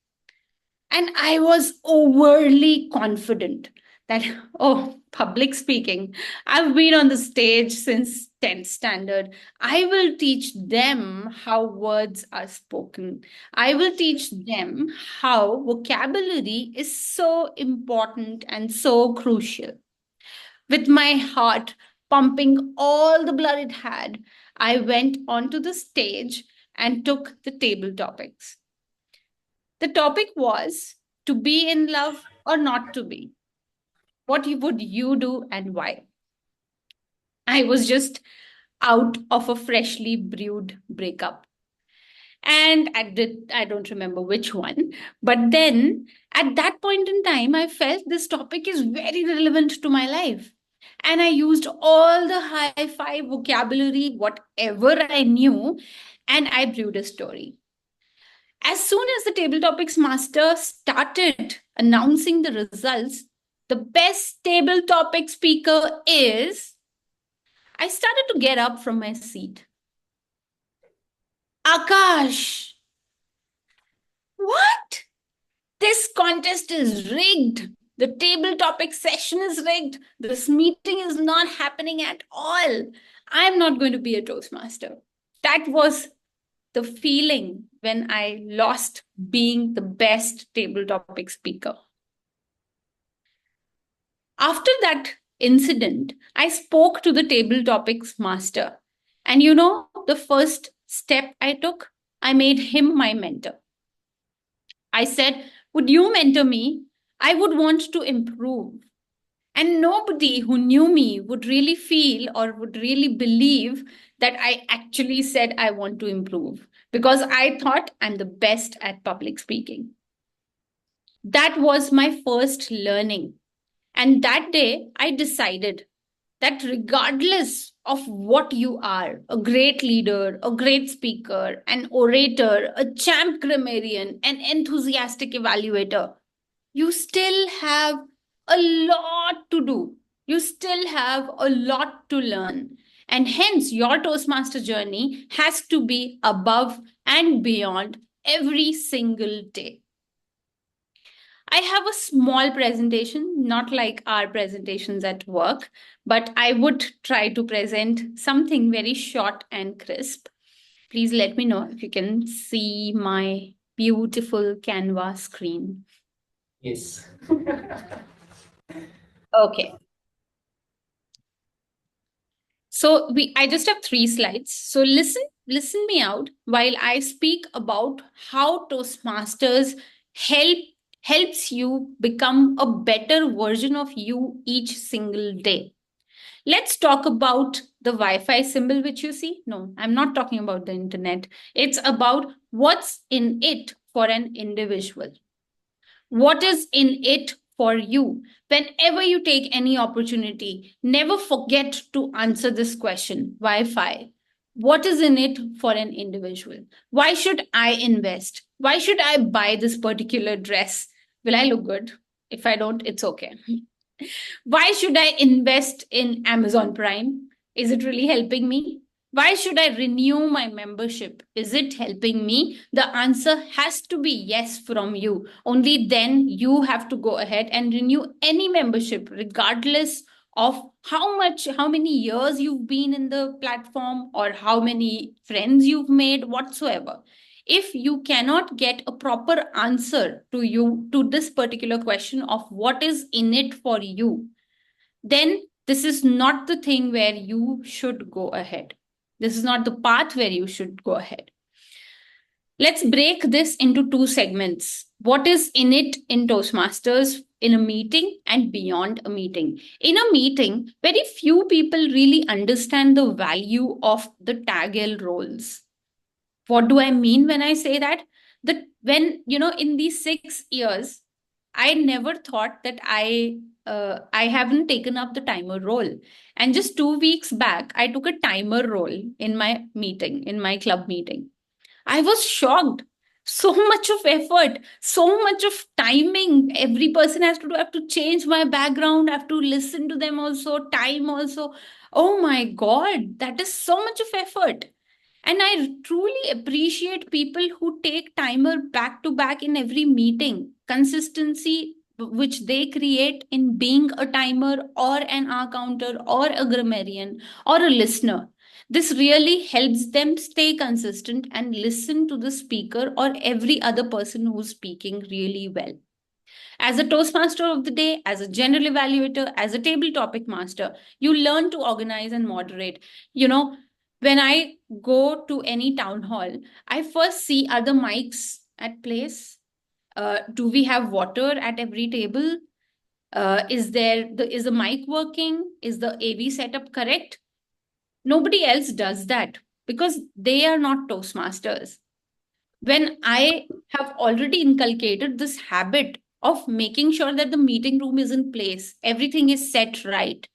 And I was overly confident that, oh, public speaking, I've been on the stage since 10th standard. I will teach them how words are spoken. I will teach them how vocabulary is so important and so crucial. With my heart pumping all the blood it had, I went onto the stage and took the table topics. The topic was to be in love or not to be. What would you do and why? I was just out of a freshly brewed breakup. And I don't remember which one. But then at that point in time, I felt this topic is very relevant to my life. And I used all the high five vocabulary, whatever I knew, and I brewed a story. As soon as the table topics master started announcing the results, the best table topic speaker is, I started to get up from my seat. Akash, what? This contest is rigged. The table topic session is rigged. This meeting is not happening at all. I'm not going to be a Toastmaster. That was the feeling when I lost being the best table topic speaker. After that incident, I spoke to the table topics master. And you know, the first step I took, I made him my mentor. I said, would you mentor me? I would want to improve. And nobody who knew me would really feel or would really believe that I actually said I want to improve because I thought I'm the best at public speaking. That was my first learning. And that day, I decided that regardless of what you are, a great leader, a great speaker, an orator, a champ grammarian, an enthusiastic evaluator, you still have a lot to do. You still have a lot to learn. And hence, your Toastmaster journey has to be above and beyond every single day. I have a small presentation, not like our presentations at work, but I would try to present something very short and crisp. Please let me know if you can see my beautiful Canva screen. Yes. Okay. So I just have 3 slides. So listen me out while I speak about how Toastmasters helps you become a better version of you each single day. Let's talk about the Wi-Fi symbol which you see. No, I'm not talking about the internet. It's about what's in it for an individual. What is in it for you? Whenever you take any opportunity, never forget to answer this question, Wi-Fi. What is in it for an individual? Why should I invest? Why should I buy this particular dress? Will I look good? If I don't, it's okay. Why should I invest in Amazon Prime? Is it really helping me? Why should I renew my membership? Is it helping me? The answer has to be yes from you. Only then you have to go ahead and renew any membership, regardless of how many years you've been in the platform or how many friends you've made, whatsoever. If you cannot get a proper answer to this particular question of what is in it for you, then this is not the thing where you should go ahead. This is not the path where you should go ahead. Let's break this into 2 segments. What is in it in Toastmasters in a meeting and beyond a meeting? In a meeting, very few people really understand the value of the tag-L roles. What do I mean when I say that? That when, in these 6 years, I never thought that I haven't taken up the timer role. And just 2 weeks back, I took a timer role in my meeting, in my club meeting. I was shocked. So much of effort, so much of timing. Every person has to do. I have to change my background. I have to listen to them also, time also. Oh my God, that is so much of effort. And I truly appreciate people who take timer back to back in every meeting. Consistency which they create in being a timer or an hour counter or a grammarian or a listener. This really helps them stay consistent and listen to the speaker or every other person who's speaking really well. As a Toastmaster of the day, as a general evaluator, as a table topic master, you learn to organize and moderate. When I go to any town hall, I first see, are the mics at place? Do we have water at every table? Is the mic working? Is the AV setup correct? Nobody else does that because they are not Toastmasters. When I have already inculcated this habit of making sure that the meeting room is in place, everything is set right,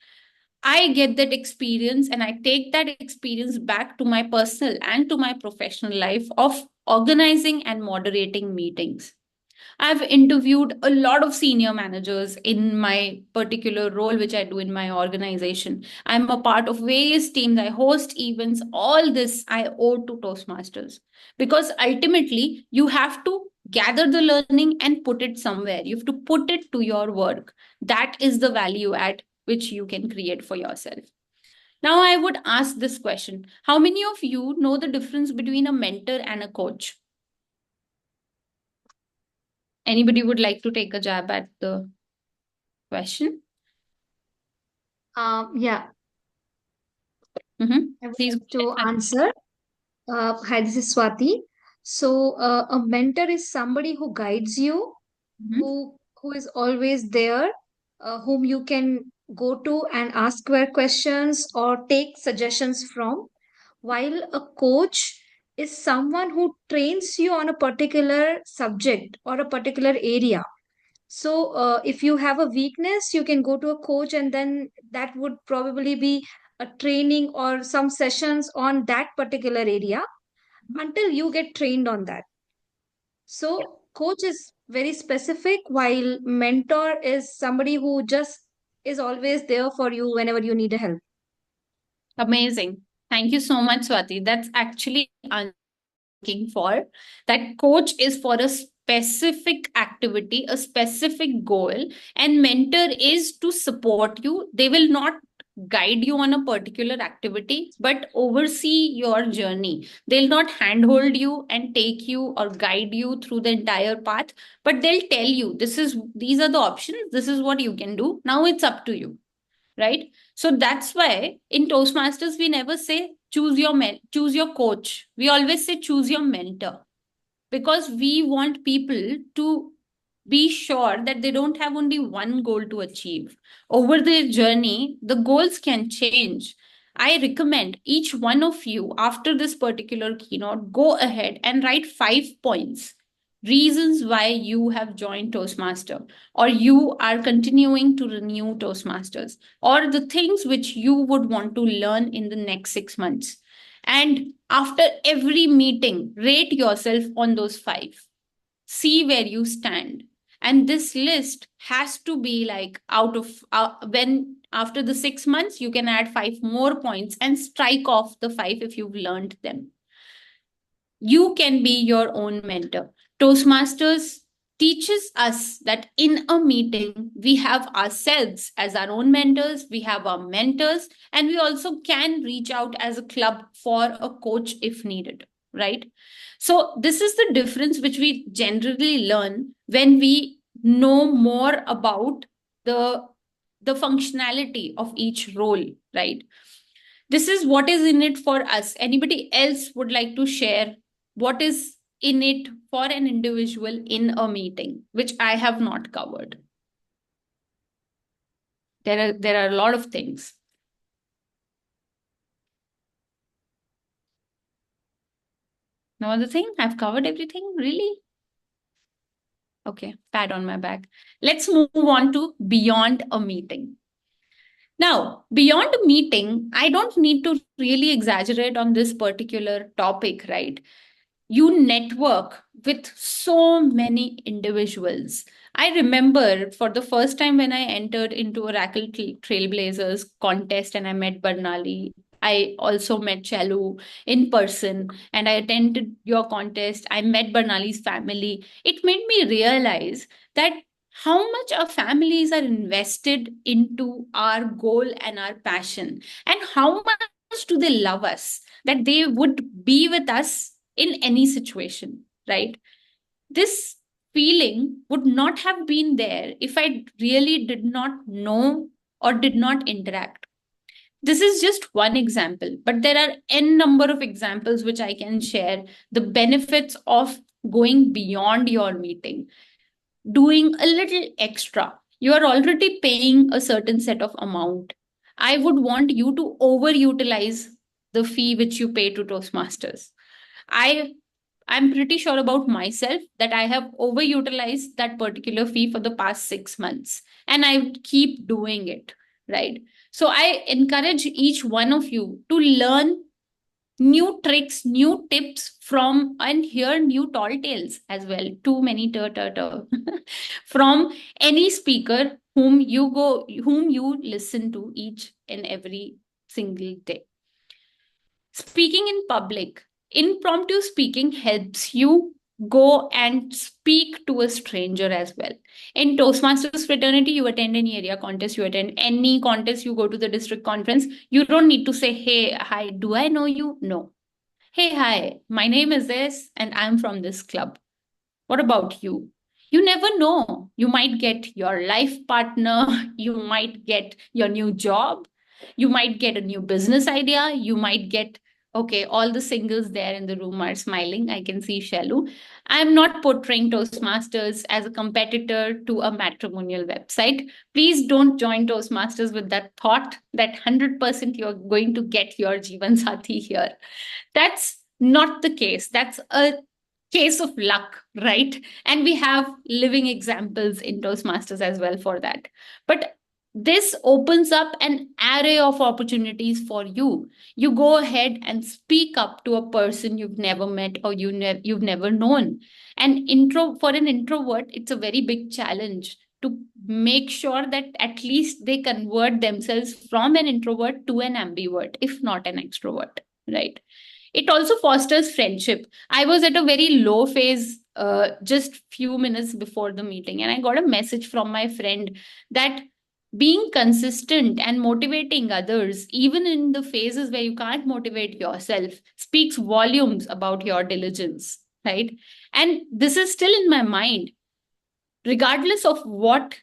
I get that experience and I take that experience back to my personal and to my professional life of organizing and moderating meetings. I've interviewed a lot of senior managers in my particular role, which I do in my organization. I'm a part of various teams. I host events. All this I owe to Toastmasters, because ultimately you have to gather the learning and put it somewhere. You have to put it to your work. That is the value add which you can create for yourself. Now, I would ask this question. How many of you know the difference between a mentor and a coach? Anybody would like to take a jab at the question? Yeah, Mm-hmm. I would Please. like to answer. Hi, this is Swati. So, a mentor is somebody who guides you, Mhm. who is always there, whom you can go to and ask your questions or take suggestions from. While a coach is someone who trains you on a particular subject or a particular area. So, if you have a weakness, you can go to a coach, and then that would probably be a training or some sessions on that particular area until you get trained on that. So, coach is very specific, while mentor is somebody who just is always there for you whenever you need help. Amazing. Thank you so much, Swati. That's actually looking for. That coach is for a specific activity, a specific goal, and mentor is to support you. They will not guide you on a particular activity, but oversee your journey. They'll not handhold you and take you or guide you through the entire path, but they'll tell you these are the options, this is what you can do. Now it's up to you, right? So that's why in Toastmasters we never say choose your coach. We always say choose your mentor, because we want people to be sure that they don't have only one goal to achieve. Over their journey, the goals can change. I recommend each one of you, after this particular keynote, go ahead and write 5 points. Reasons why you have joined Toastmaster, or you are continuing to renew Toastmasters, or the things which you would want to learn in the next 6 months. And after every meeting, rate yourself on those 5. See where you stand. And this list has to be like out of when after the 6 months, you can add 5 more points and strike off the 5 if you've learned them. You can be your own mentor. Toastmasters teaches us that in a meeting, we have ourselves as our own mentors, we have our mentors, and we also can reach out as a club for a coach if needed, right? So, this is the difference which we generally learn when we know more about the, the functionality of each role, right? This is what is in it for us. Anybody else would like to share what is in it for an individual in a meeting, which I have not covered? There are a lot of things. No other thing? I've covered everything, really? Okay, pat on my back. Let's move on to beyond a meeting. Now, beyond a meeting, I don't need to really exaggerate on this particular topic, right? You network with so many individuals. I remember for the first time when I entered into Oracle Trailblazers contest and I met Barnali. I also met Chalu in person and I attended your contest. I met Barnali's family. It made me realize that how much our families are invested into our goal and our passion, and how much do they love us that they would be with us in any situation, right? This feeling would not have been there if I really did not know or did not interact. This is just one example, but there are n number of examples which I can share. The benefits of going beyond your meeting, doing a little extra. You are already paying a certain set of amount. I would want you to overutilize the fee which you pay to Toastmasters. I'm pretty sure about myself that I have overutilized that particular fee for the past 6 months, and I keep doing it, right? So I encourage each one of you to learn new tricks, new tips from, and hear new tall tales as well. Too many from any speaker whom you listen to each and every single day. Speaking in public, impromptu speaking helps you go and speak to a stranger as well. In Toastmasters fraternity, you attend any area contest, you attend any contest, you go to the district conference, you don't need to say, hey, hi, do I know you? No. Hey, hi, my name is this, and I'm from this club. What about you? You never know. You might get your life partner, you might get your new job, you might get a new business idea, you might get, okay, all the singles there in the room are smiling. I can see Shalu. I'm not portraying Toastmasters as a competitor to a matrimonial website. Please don't join Toastmasters with that thought that 100% you're going to get your Jeevan Sathi here. That's not the case. That's a case of luck, right? And we have living examples in Toastmasters as well for that. But this opens up an array of opportunities for you. You go ahead and speak up to a person you've never met or you've never known. And for an introvert, it's a very big challenge to make sure that at least they convert themselves from an introvert to an ambivert, if not an extrovert, right? It also fosters friendship. I was at a very low phase just few minutes before the meeting, and I got a message from my friend that being consistent and motivating others, even in the phases where you can't motivate yourself, speaks volumes about your diligence, right? And this is still in my mind, regardless of what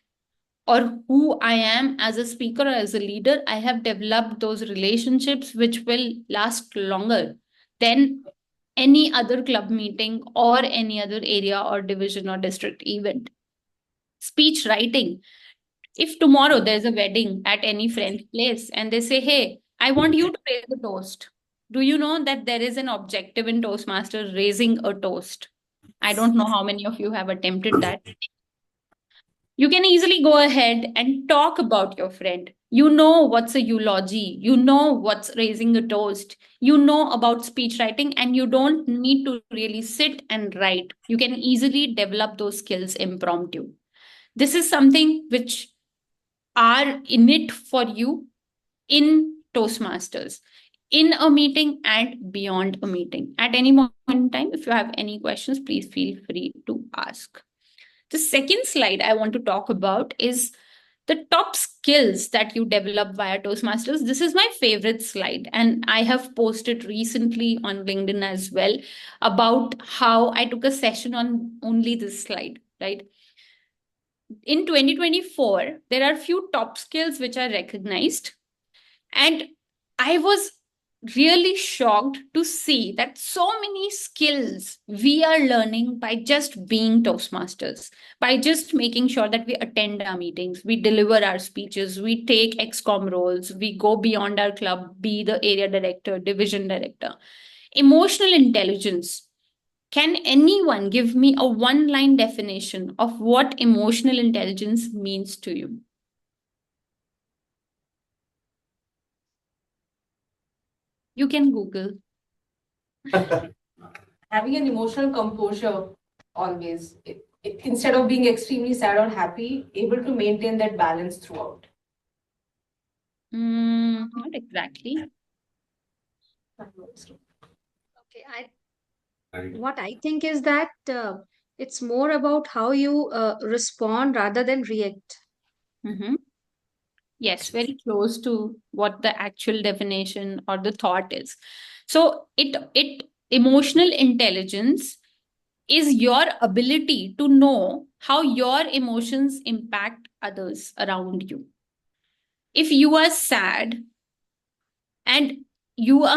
or who I am as a speaker or as a leader. I have developed those relationships which will last longer than any other club meeting or any other area or division or district event. Speech writing. If tomorrow there's a wedding at any friend's place and they say, hey, I want you to raise the toast. Do you know that there is an objective in Toastmasters, raising a toast? I don't know how many of you have attempted that. You can easily go ahead and talk about your friend. You know what's a eulogy, you know what's raising a toast, you know about speech writing, and you don't need to really sit and write. You can easily develop those skills impromptu. This is something which are innate for you in Toastmasters, in a meeting and beyond a meeting. At any moment in time, if you have any questions, please feel free to ask. The second slide I want to talk about is the top skills that you develop via Toastmasters. This is my favorite slide, and I have posted recently on LinkedIn as well about how I took a session on only this slide, right? In 2024, there are few top skills which are recognized, and I was really shocked to see that so many skills we are learning by just being Toastmasters, by just making sure that we attend our meetings, we deliver our speeches, we take XCOM roles, we go beyond our club, be the area director, division director. Emotional intelligence. Can anyone give me a one-line definition of what emotional intelligence means to you? You can Google. Having an emotional composure always. Instead of being extremely sad or happy, able to maintain that balance throughout. Not exactly. Okay, what I think is that it's more about how you respond rather than react. Mm-hmm. Yes, very close to what the actual definition or the thought is. So it emotional intelligence is your ability to know how your emotions impact others around you. If you are sad and you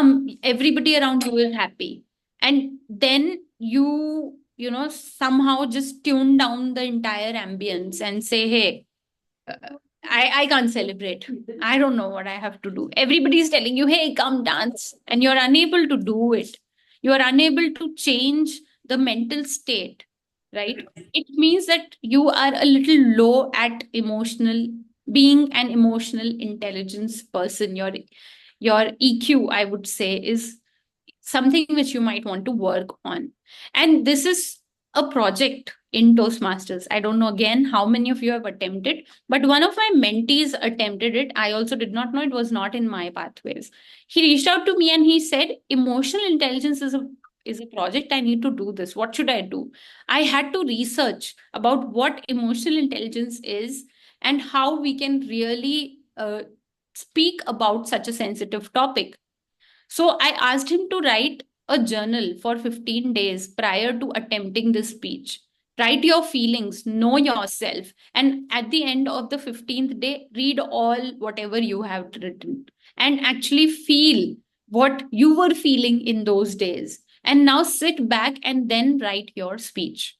everybody around you is happy, and then you know somehow just tune down the entire ambience and say, hey, I can't celebrate. I don't know what I have to do. Everybody's telling you, hey, come dance. And you're unable to do it. You're unable to change the mental state, right? It means that you are a little low at being an emotional intelligence person. Your EQ, I would say, is something which you might want to work on. And this is a project in Toastmasters. I don't know again how many of you have attempted, but one of my mentees attempted it. I also did not know, it was not in my pathways. He reached out to me and he said, emotional intelligence is a project. I need to do this. What should I do? I had to research about what emotional intelligence is and how we can really speak about such a sensitive topic. So I asked him to write a journal for 15 days prior to attempting this speech. Write your feelings, know yourself, and at the end of the 15th day, read all whatever you have written and actually feel what you were feeling in those days. And now sit back and then write your speech.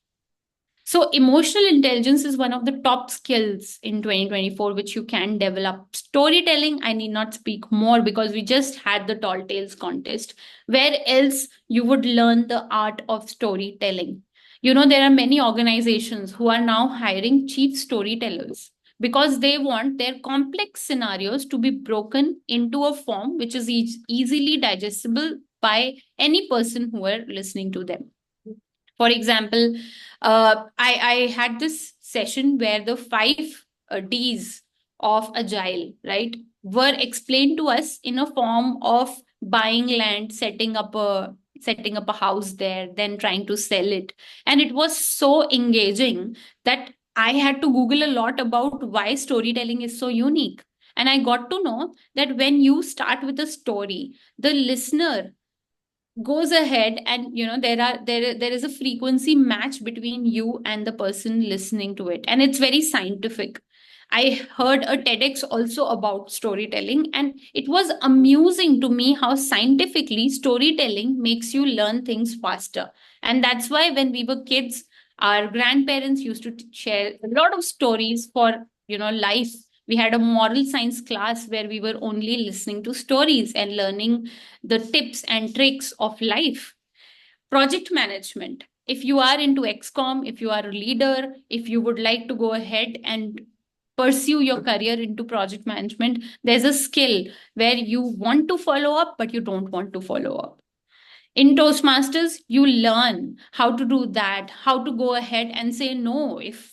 So, emotional intelligence is one of the top skills in 2024, which you can develop. Storytelling, I need not speak more because we just had the Tall Tales contest. Where else you would learn the art of storytelling? You know, there are many organizations who are now hiring chief storytellers because they want their complex scenarios to be broken into a form which is easily digestible by any person who are listening to them. For example, I had this session where the 5 Ds of Agile, right, were explained to us in a form of buying land, setting up a house there, then trying to sell it. And it was so engaging that I had to Google a lot about why storytelling is so unique. And I got to know that when you start with a story, the listener goes ahead and there is a frequency match between you and the person listening to it, and it's very scientific. I heard a TEDx also about storytelling, and it was amusing to me how scientifically storytelling makes you learn things faster. And that's why when we were kids, our grandparents used to share a lot of stories for life. We had a moral science class where we were only listening to stories and learning the tips and tricks of life. Project management. If you are into XCOM, if you are a leader, if you would like to go ahead and pursue your career into project management, there's a skill where you want to follow up, but you don't want to follow up. In Toastmasters, you learn how to do that, how to go ahead and say no if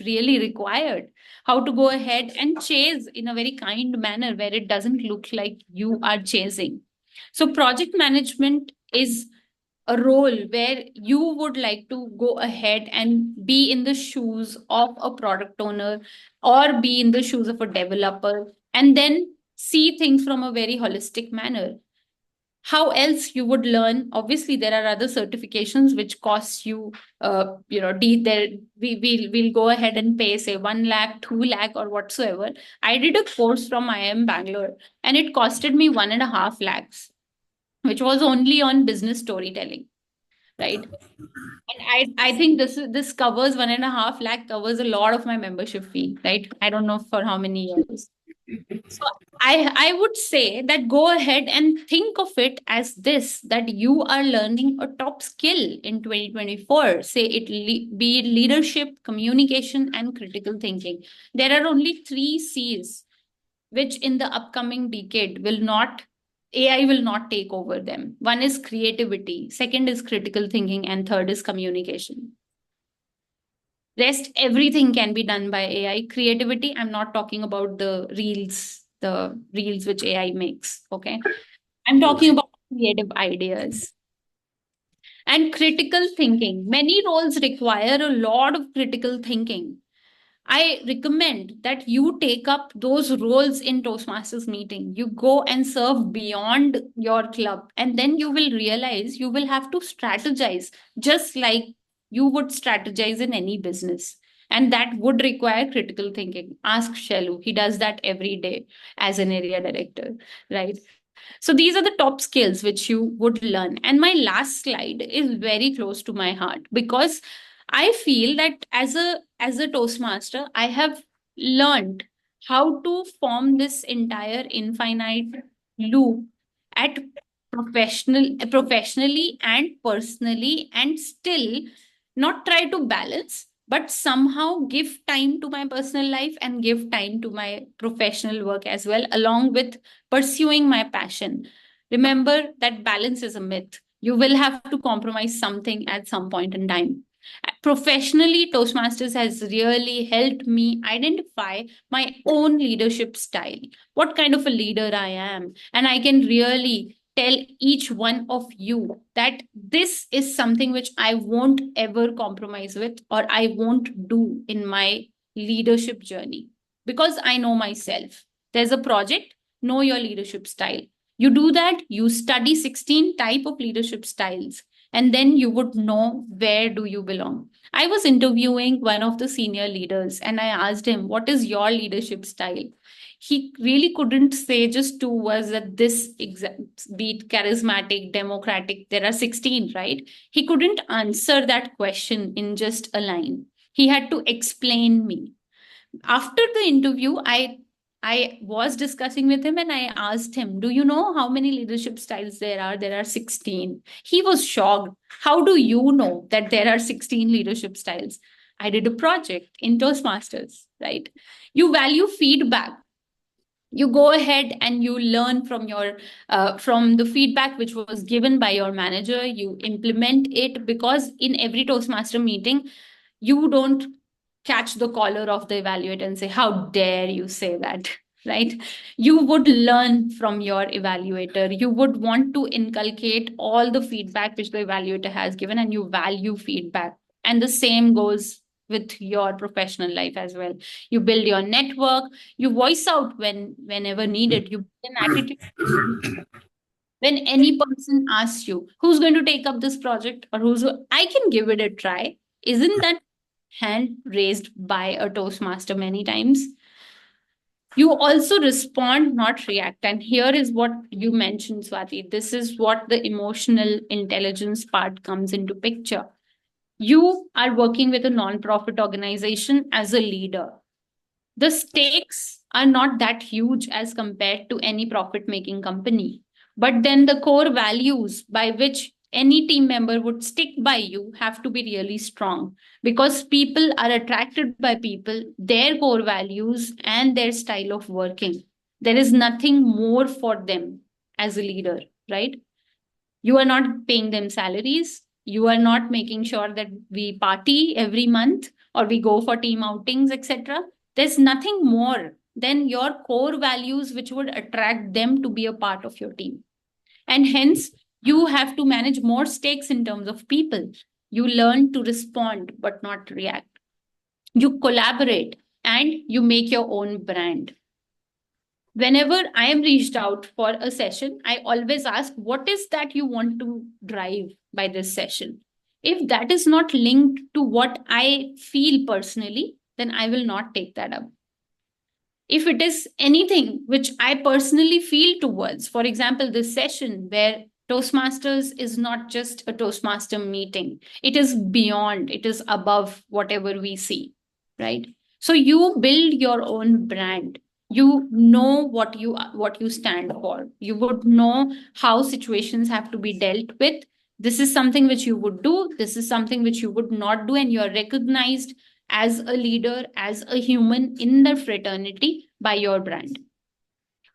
really required, how to go ahead and chase in a very kind manner where it doesn't look like you are chasing. So project management is a role where you would like to go ahead and be in the shoes of a product owner or be in the shoes of a developer and then see things from a very holistic manner. How else you would learn? Obviously there are other certifications which cost you there we'll go ahead and pay say 1 lakh 2 lakh or whatsoever. I did a course from IIM Bangalore and it costed me 1.5 lakhs, which was only on business storytelling, right? And I think this covers 1.5 lakh covers a lot of my membership fee, right? I don't know for how many years. So I would say that go ahead and think of it as this, that you are learning a top skill in 2024. Say be it leadership, communication, and critical thinking. There are only 3 C's which in the upcoming decade AI will not take over them. One is creativity, second is critical thinking, and third is communication. Rest, everything can be done by AI. Creativity, I'm not talking about the reels which AI makes. Okay. I'm talking about creative ideas. And critical thinking. Many roles require a lot of critical thinking. I recommend that you take up those roles in Toastmasters meeting. You go and serve beyond your club, and then you will realize you will have to strategize just like you would strategize in any business. And that would require critical thinking. Ask Shelu. He does that every day as an area director, right? So these are the top skills which you would learn. And my last slide is very close to my heart because I feel that as a Toastmaster, I have learned how to form this entire infinite loop at professionally and personally, and still not try to balance, but somehow give time to my personal life and give time to my professional work as well, along with pursuing my passion. Remember that balance is a myth. You will have to compromise something at some point in time. Professionally, Toastmasters has really helped me identify my own leadership style, what kind of a leader I am. And I can really tell each one of you that this is something which I won't ever compromise with or I won't do in my leadership journey because I know myself. There's a project, know your leadership style. You do that, you study 16 type of leadership styles, and then you would know where do you belong. I was interviewing one of the senior leaders and I asked him, what is your leadership style? He really couldn't say just two words that this be it charismatic, democratic, there are 16, right? He couldn't answer that question in just a line. He had to explain me. After the interview, I was discussing with him and I asked him, do you know how many leadership styles there are? There are 16. He was shocked. How do you know that there are 16 leadership styles? I did a project in Toastmasters, right? You value feedback. You go ahead and you learn from your from the feedback which was given by your manager. You implement it, because in every Toastmaster meeting, you don't catch the collar of the evaluator and say, how dare you say that, right? You would learn from your evaluator. You would want to inculcate all the feedback which the evaluator has given, and you value feedback. And the same goes with your professional life as well. You build your network, you voice out whenever needed, you build an attitude. When any person asks you who's going to take up this project, or I can give it a try, isn't that hand raised by a Toastmaster many times? You also respond, not react. And here is what you mentioned, Swati. This is what the emotional intelligence part comes into picture. You are working with a non-profit organization as a leader. The stakes are not that huge as compared to any profit-making company. But then the core values by which any team member would stick by you have to be really strong, because people are attracted by people, their core values, and their style of working. There is nothing more for them as a leader, right? You are not paying them salaries. You are not making sure that we party every month or we go for team outings, etc. There's nothing more than your core values which would attract them to be a part of your team. And hence, you have to manage more stakes in terms of people. You learn to respond but not react. You collaborate and you make your own brand. Whenever I am reached out for a session, I always ask, what is that you want to drive by this session? If that is not linked to what I feel personally, then I will not take that up. If it is anything which I personally feel towards, for example, this session where Toastmasters is not just a Toastmaster meeting, it is beyond, it is above whatever we see, right? So you build your own brand. You know what you stand for. You would know how situations have to be dealt with. This is something which you would do. This is something which you would not do, and you are recognized as a leader, as a human in the fraternity by your brand.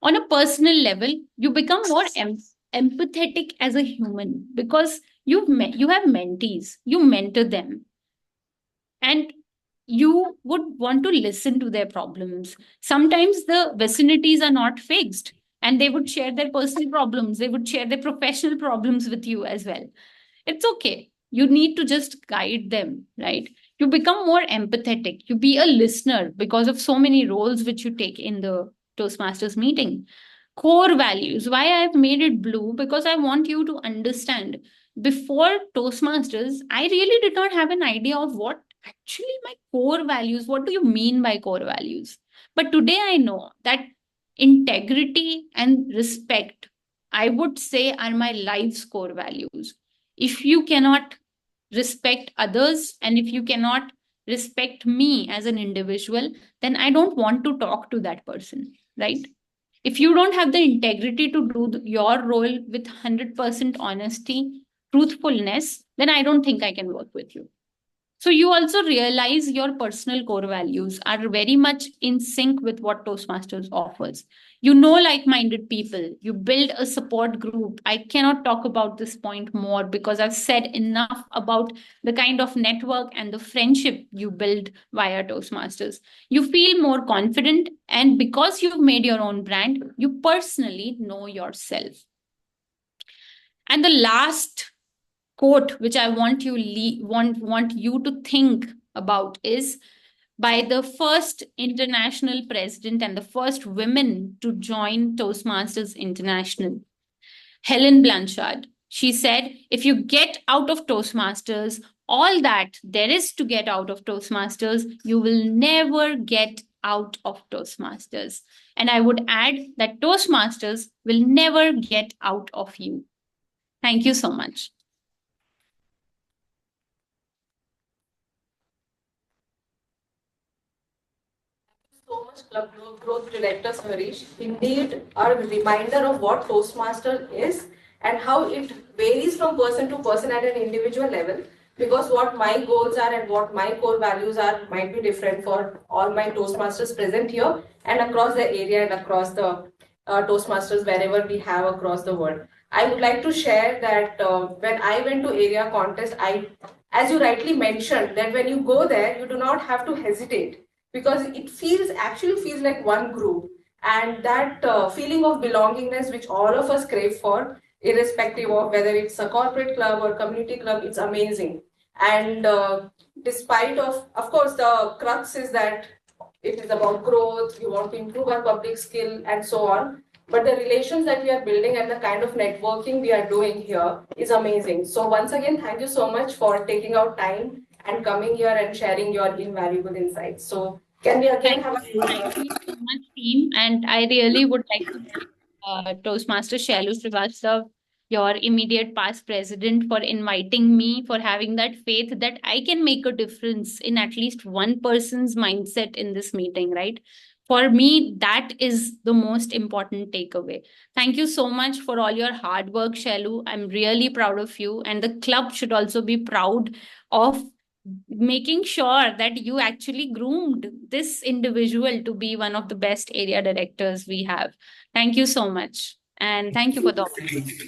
On a personal level, you become more empathetic as a human, because you have mentees, you mentor them, and you would want to listen to their problems. Sometimes the vicinities are not fixed, and they would share their personal problems, they would share their professional problems with you as well. It's okay. You need to just guide them, right? You become more empathetic. You be a listener because of so many roles which you take in the Toastmasters meeting. Core values. Why I've made it blue? Because I want you to understand. Before Toastmasters, I really did not have an idea of what actually my core values. What do you mean by core values? But today I know that integrity and respect, I would say, are my life's core values. If you cannot respect others, and if you cannot respect me as an individual, then I don't want to talk to that person, right? If you don't have the integrity to do your role with 100% honesty, truthfulness, then I don't think I can work with you. So you also realize your personal core values are very much in sync with what Toastmasters offers. You know like-minded people, you build a support group. I cannot talk about this point more because I've said enough about the kind of network and the friendship you build via Toastmasters. You feel more confident, and because you've made your own brand, you personally know yourself. And the last quote which I want want you to think about is by the first international president and the first women to join Toastmasters International, Helen Blanchard. She said, if you get out of Toastmasters all that there is to get out of Toastmasters, you will never get out of Toastmasters. And I would add that Toastmasters will never get out of you. Thank you so much. So much Club Growth Director Harish. Indeed, a reminder of what Toastmaster is and how it varies from person to person at an individual level. Because what my goals are and what my core values are might be different for all my Toastmasters present here and across the area and across the Toastmasters wherever we have across the world. I would like to share that when I went to area contest, as you rightly mentioned, that when you go there, you do not have to hesitate because it actually feels like one group, and that feeling of belongingness which all of us crave for, irrespective of whether it's a corporate club or community club, it's amazing. And despite of course the crux is that it is about growth, we want to improve our public skill and so on, but the relations that we are building and the kind of networking we are doing here is amazing. So once again, thank you so much for taking out time and coming here and sharing your invaluable insights. So can we again have Thank you so much, team. And I really would like to thank Toastmaster Shalu Srivastav, your immediate past president, for inviting me, for having that faith that I can make a difference in at least one person's mindset in this meeting, right? For me, that is the most important takeaway. Thank you so much for all your hard work, Shalu. I'm really proud of you. And the club should also be proud of making sure that you actually groomed this individual to be one of the best area directors we have. Thank you so much. And thank you for the opportunity.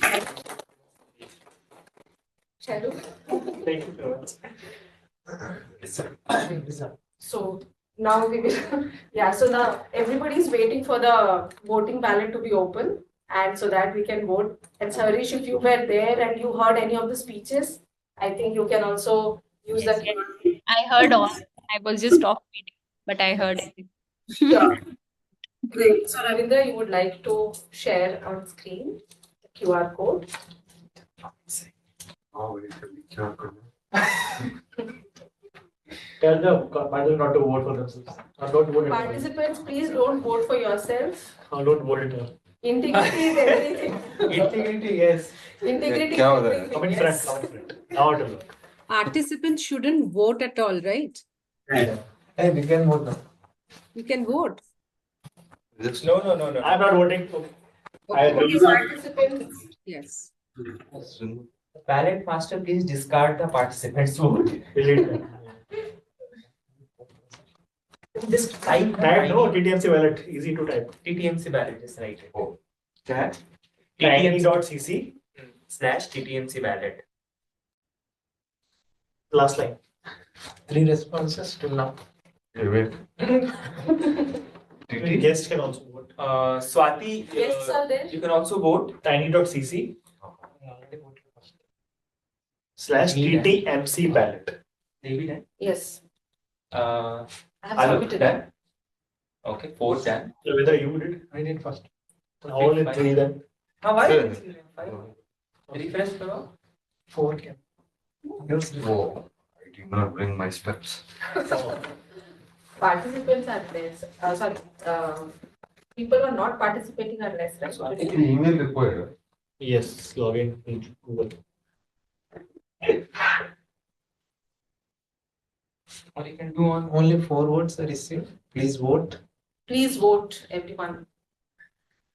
Shadow. Thank you very much. So now we will, yeah, so now everybody's waiting for the voting ballot to be open and so that we can vote. And Harish, if you were there and you heard any of the speeches, I think you can also use Yes, the. yes. I heard all. I was just off meeting, but I heard it. Sure. Great. So Ravinder, you would like to share on screen the QR code? Tell the participants not to vote for themselves. Or don't vote at all. Participants, please don't vote for yourself. Or don't vote at all. Integrity is everything. Integrity, yes. Integrity is Come everything. in front, come in front. Now to look. Participants shouldn't vote at all, right? Hey, we can vote now. You can vote. No. I'm not voting. I Okay, participants. Yes. Ballot master, please discard the participants' vote. Just type Type no TTMC ballot, easy to type. TTMC ballot is right. Oh. Chat tiny.cc /TTMC ballot. last line. 3 responses till now. The guest can also vote. Swati, Guests are there. you can also vote. tiny.cc /TTMC ballot. Devi done. Yes. Uh, I have Alok submitted. done. Okay, 4 done. So whether you did, I did first. only 3 then. Why? Sure. 5. Refresh karo. 4 can. Oh, I did not bring my steps. Participants are less. Sorry. People are not participating are less, right? Email required. Yes, login into Google. Or you can do on only 4 votes are received. Please vote. Please vote, everyone.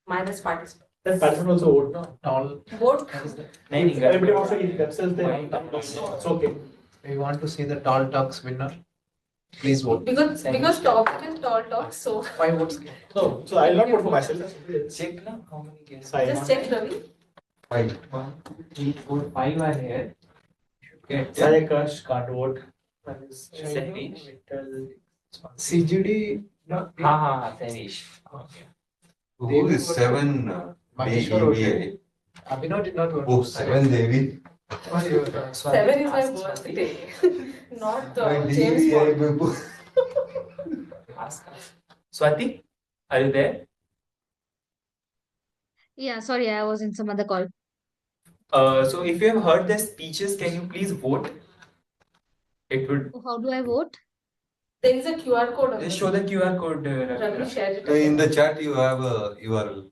Minus participants. Then participant also vote now. All. Vote. What is that? Everybody wants to eat themselves there. It's okay. We want to see the Tall Talks winner. Please vote. Because topic is tall talk, so 5 votes. No, so I'll not vote for myself. Check now how many guests. just check Ravi. 5. 1, 2, 3, 4, 5 are here. Get Sayakash can't vote. Sanish. CGD. No. Sanish. Okay. Who is 7 Maheshwar. Abhinav did not vote. Oh, 7 Devi. 7 is my birthday, not My James Devi, I Bond. will- Ask us. Swati, are you there? Yeah, sorry, I was in some other call. So if you have heard their speeches, can you please vote? It would How do I vote? There is a QR code. just show the QR code. Ravi shared it. In the chat, you have a URL.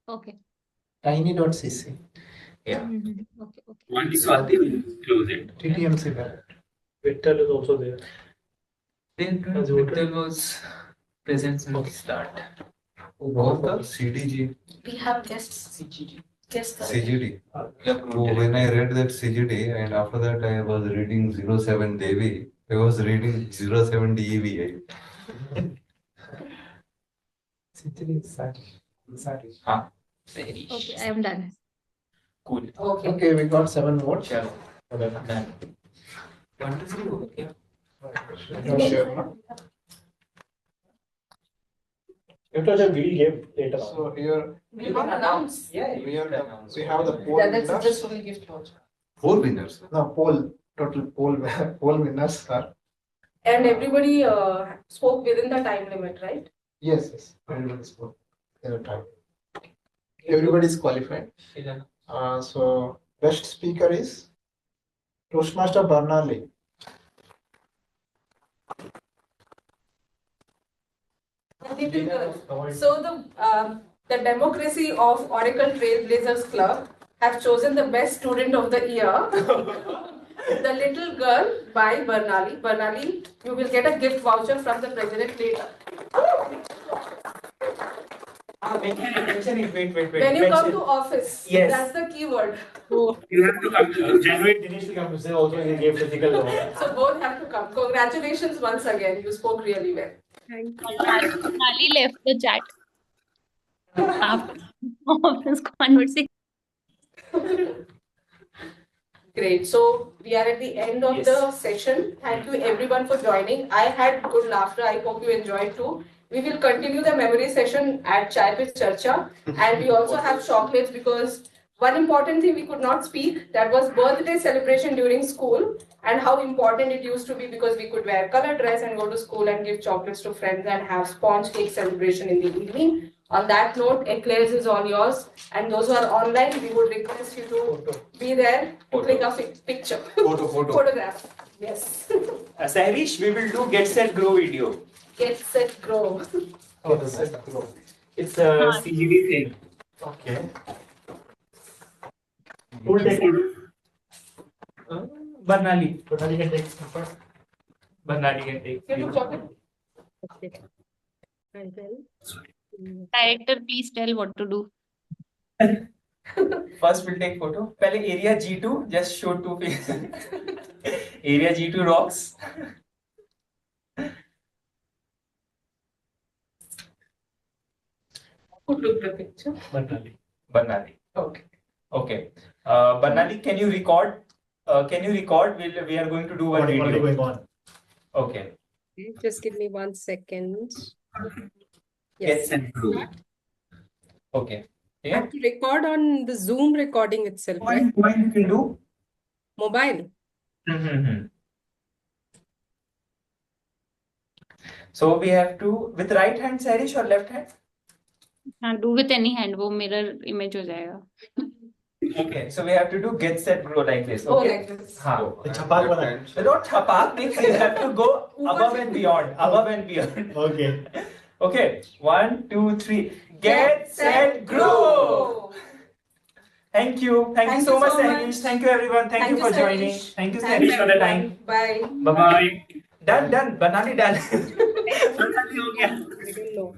Okay. Tiny.cc. Yeah. Okay, okay. Once Swati will close it. TTMC ballot. Vittal is also there. Then Vittal was present since the start. Both the CDG, We have guests. Guests. CGD. Oh, when I read that CGD and after that I was reading 07 Devi, I was reading 07 DEVI. CGD is Satish. Okay, I am done. Cool. Okay. Okay, we got 7 votes. Chalo. Done. 1, 2, 3, okay. Not sure. No? It was a we'll give later on. So here We can't announce. Yeah, we have the poll Yeah, that's winners. just only gift voucher. 4 winners. No, total poll winners are. And everybody spoke within the time limit, right? Yes. Everybody spoke in a time. Everybody is qualified. So best speaker is Toastmaster Barnali. Little girl. So the democracy of Oracle Trailblazers Club have chosen the best student of the year. The Little Girl by Barnali. Barnali, you will get a gift voucher from the president later. Mention it. Wait. When you come to office, Yes. that's the keyword. You have to come to January Dinesh will come to say also he gave physical. So both have to come. Congratulations once again. You spoke really well. Ali left the chat after this conversation. Great. So we are at the end of Yes. the session. Thank you everyone for joining. I had good laughter. I hope you enjoyed too. We will continue the memory session at Chai Pe Charcha, and we also have chocolates because one important thing we could not speak, that was birthday celebration during school and how important it used to be because we could wear colored dress and go to school and give chocolates to friends and have sponge cake celebration in the evening. On that note, eclairs is all yours, and those who are online, we would request you to be there to click a picture. Photograph. Yes. Sahrish, we will do Get Set Grow video. Get set grow. Oh, the set grow. It's a CGD thing. Okay. Who will take it? Barnali. Barnali can take first. Barnali can take. You took chocolate? Director, please tell what to do. First we'll take photo. Pehle area G2, just show 2 faces. Area G2 rocks. Who took the picture? Barnali. Okay. Barnali, can you record? We are going to do one What is video. going on? Okay. Just give me 1 second. Get Yes. Set Grow. Okay. I Yeah. have to record on the Zoom recording itself, right? What you can do? Mobile. Mm-hmm. So we have to with right hand, Sarish, or left hand? Do with any hand, वो mirror image हो जाएगा. Okay, so we have to do Get Set Grow like this. Oh, Okay. like this. हाँ. Chapak wala. Not chapak, means you have to go above and beyond. Above and beyond. Okay. Okay. 1, 2, 3. Get Set Grow. Thank you. Thank you so much, Sanish. Thank you, everyone. Thank you for joining. Sanish. Thank you, Thanks, Sanish, for the everyone. time. Bye. Bye bye. Done. Banali done. I don't know.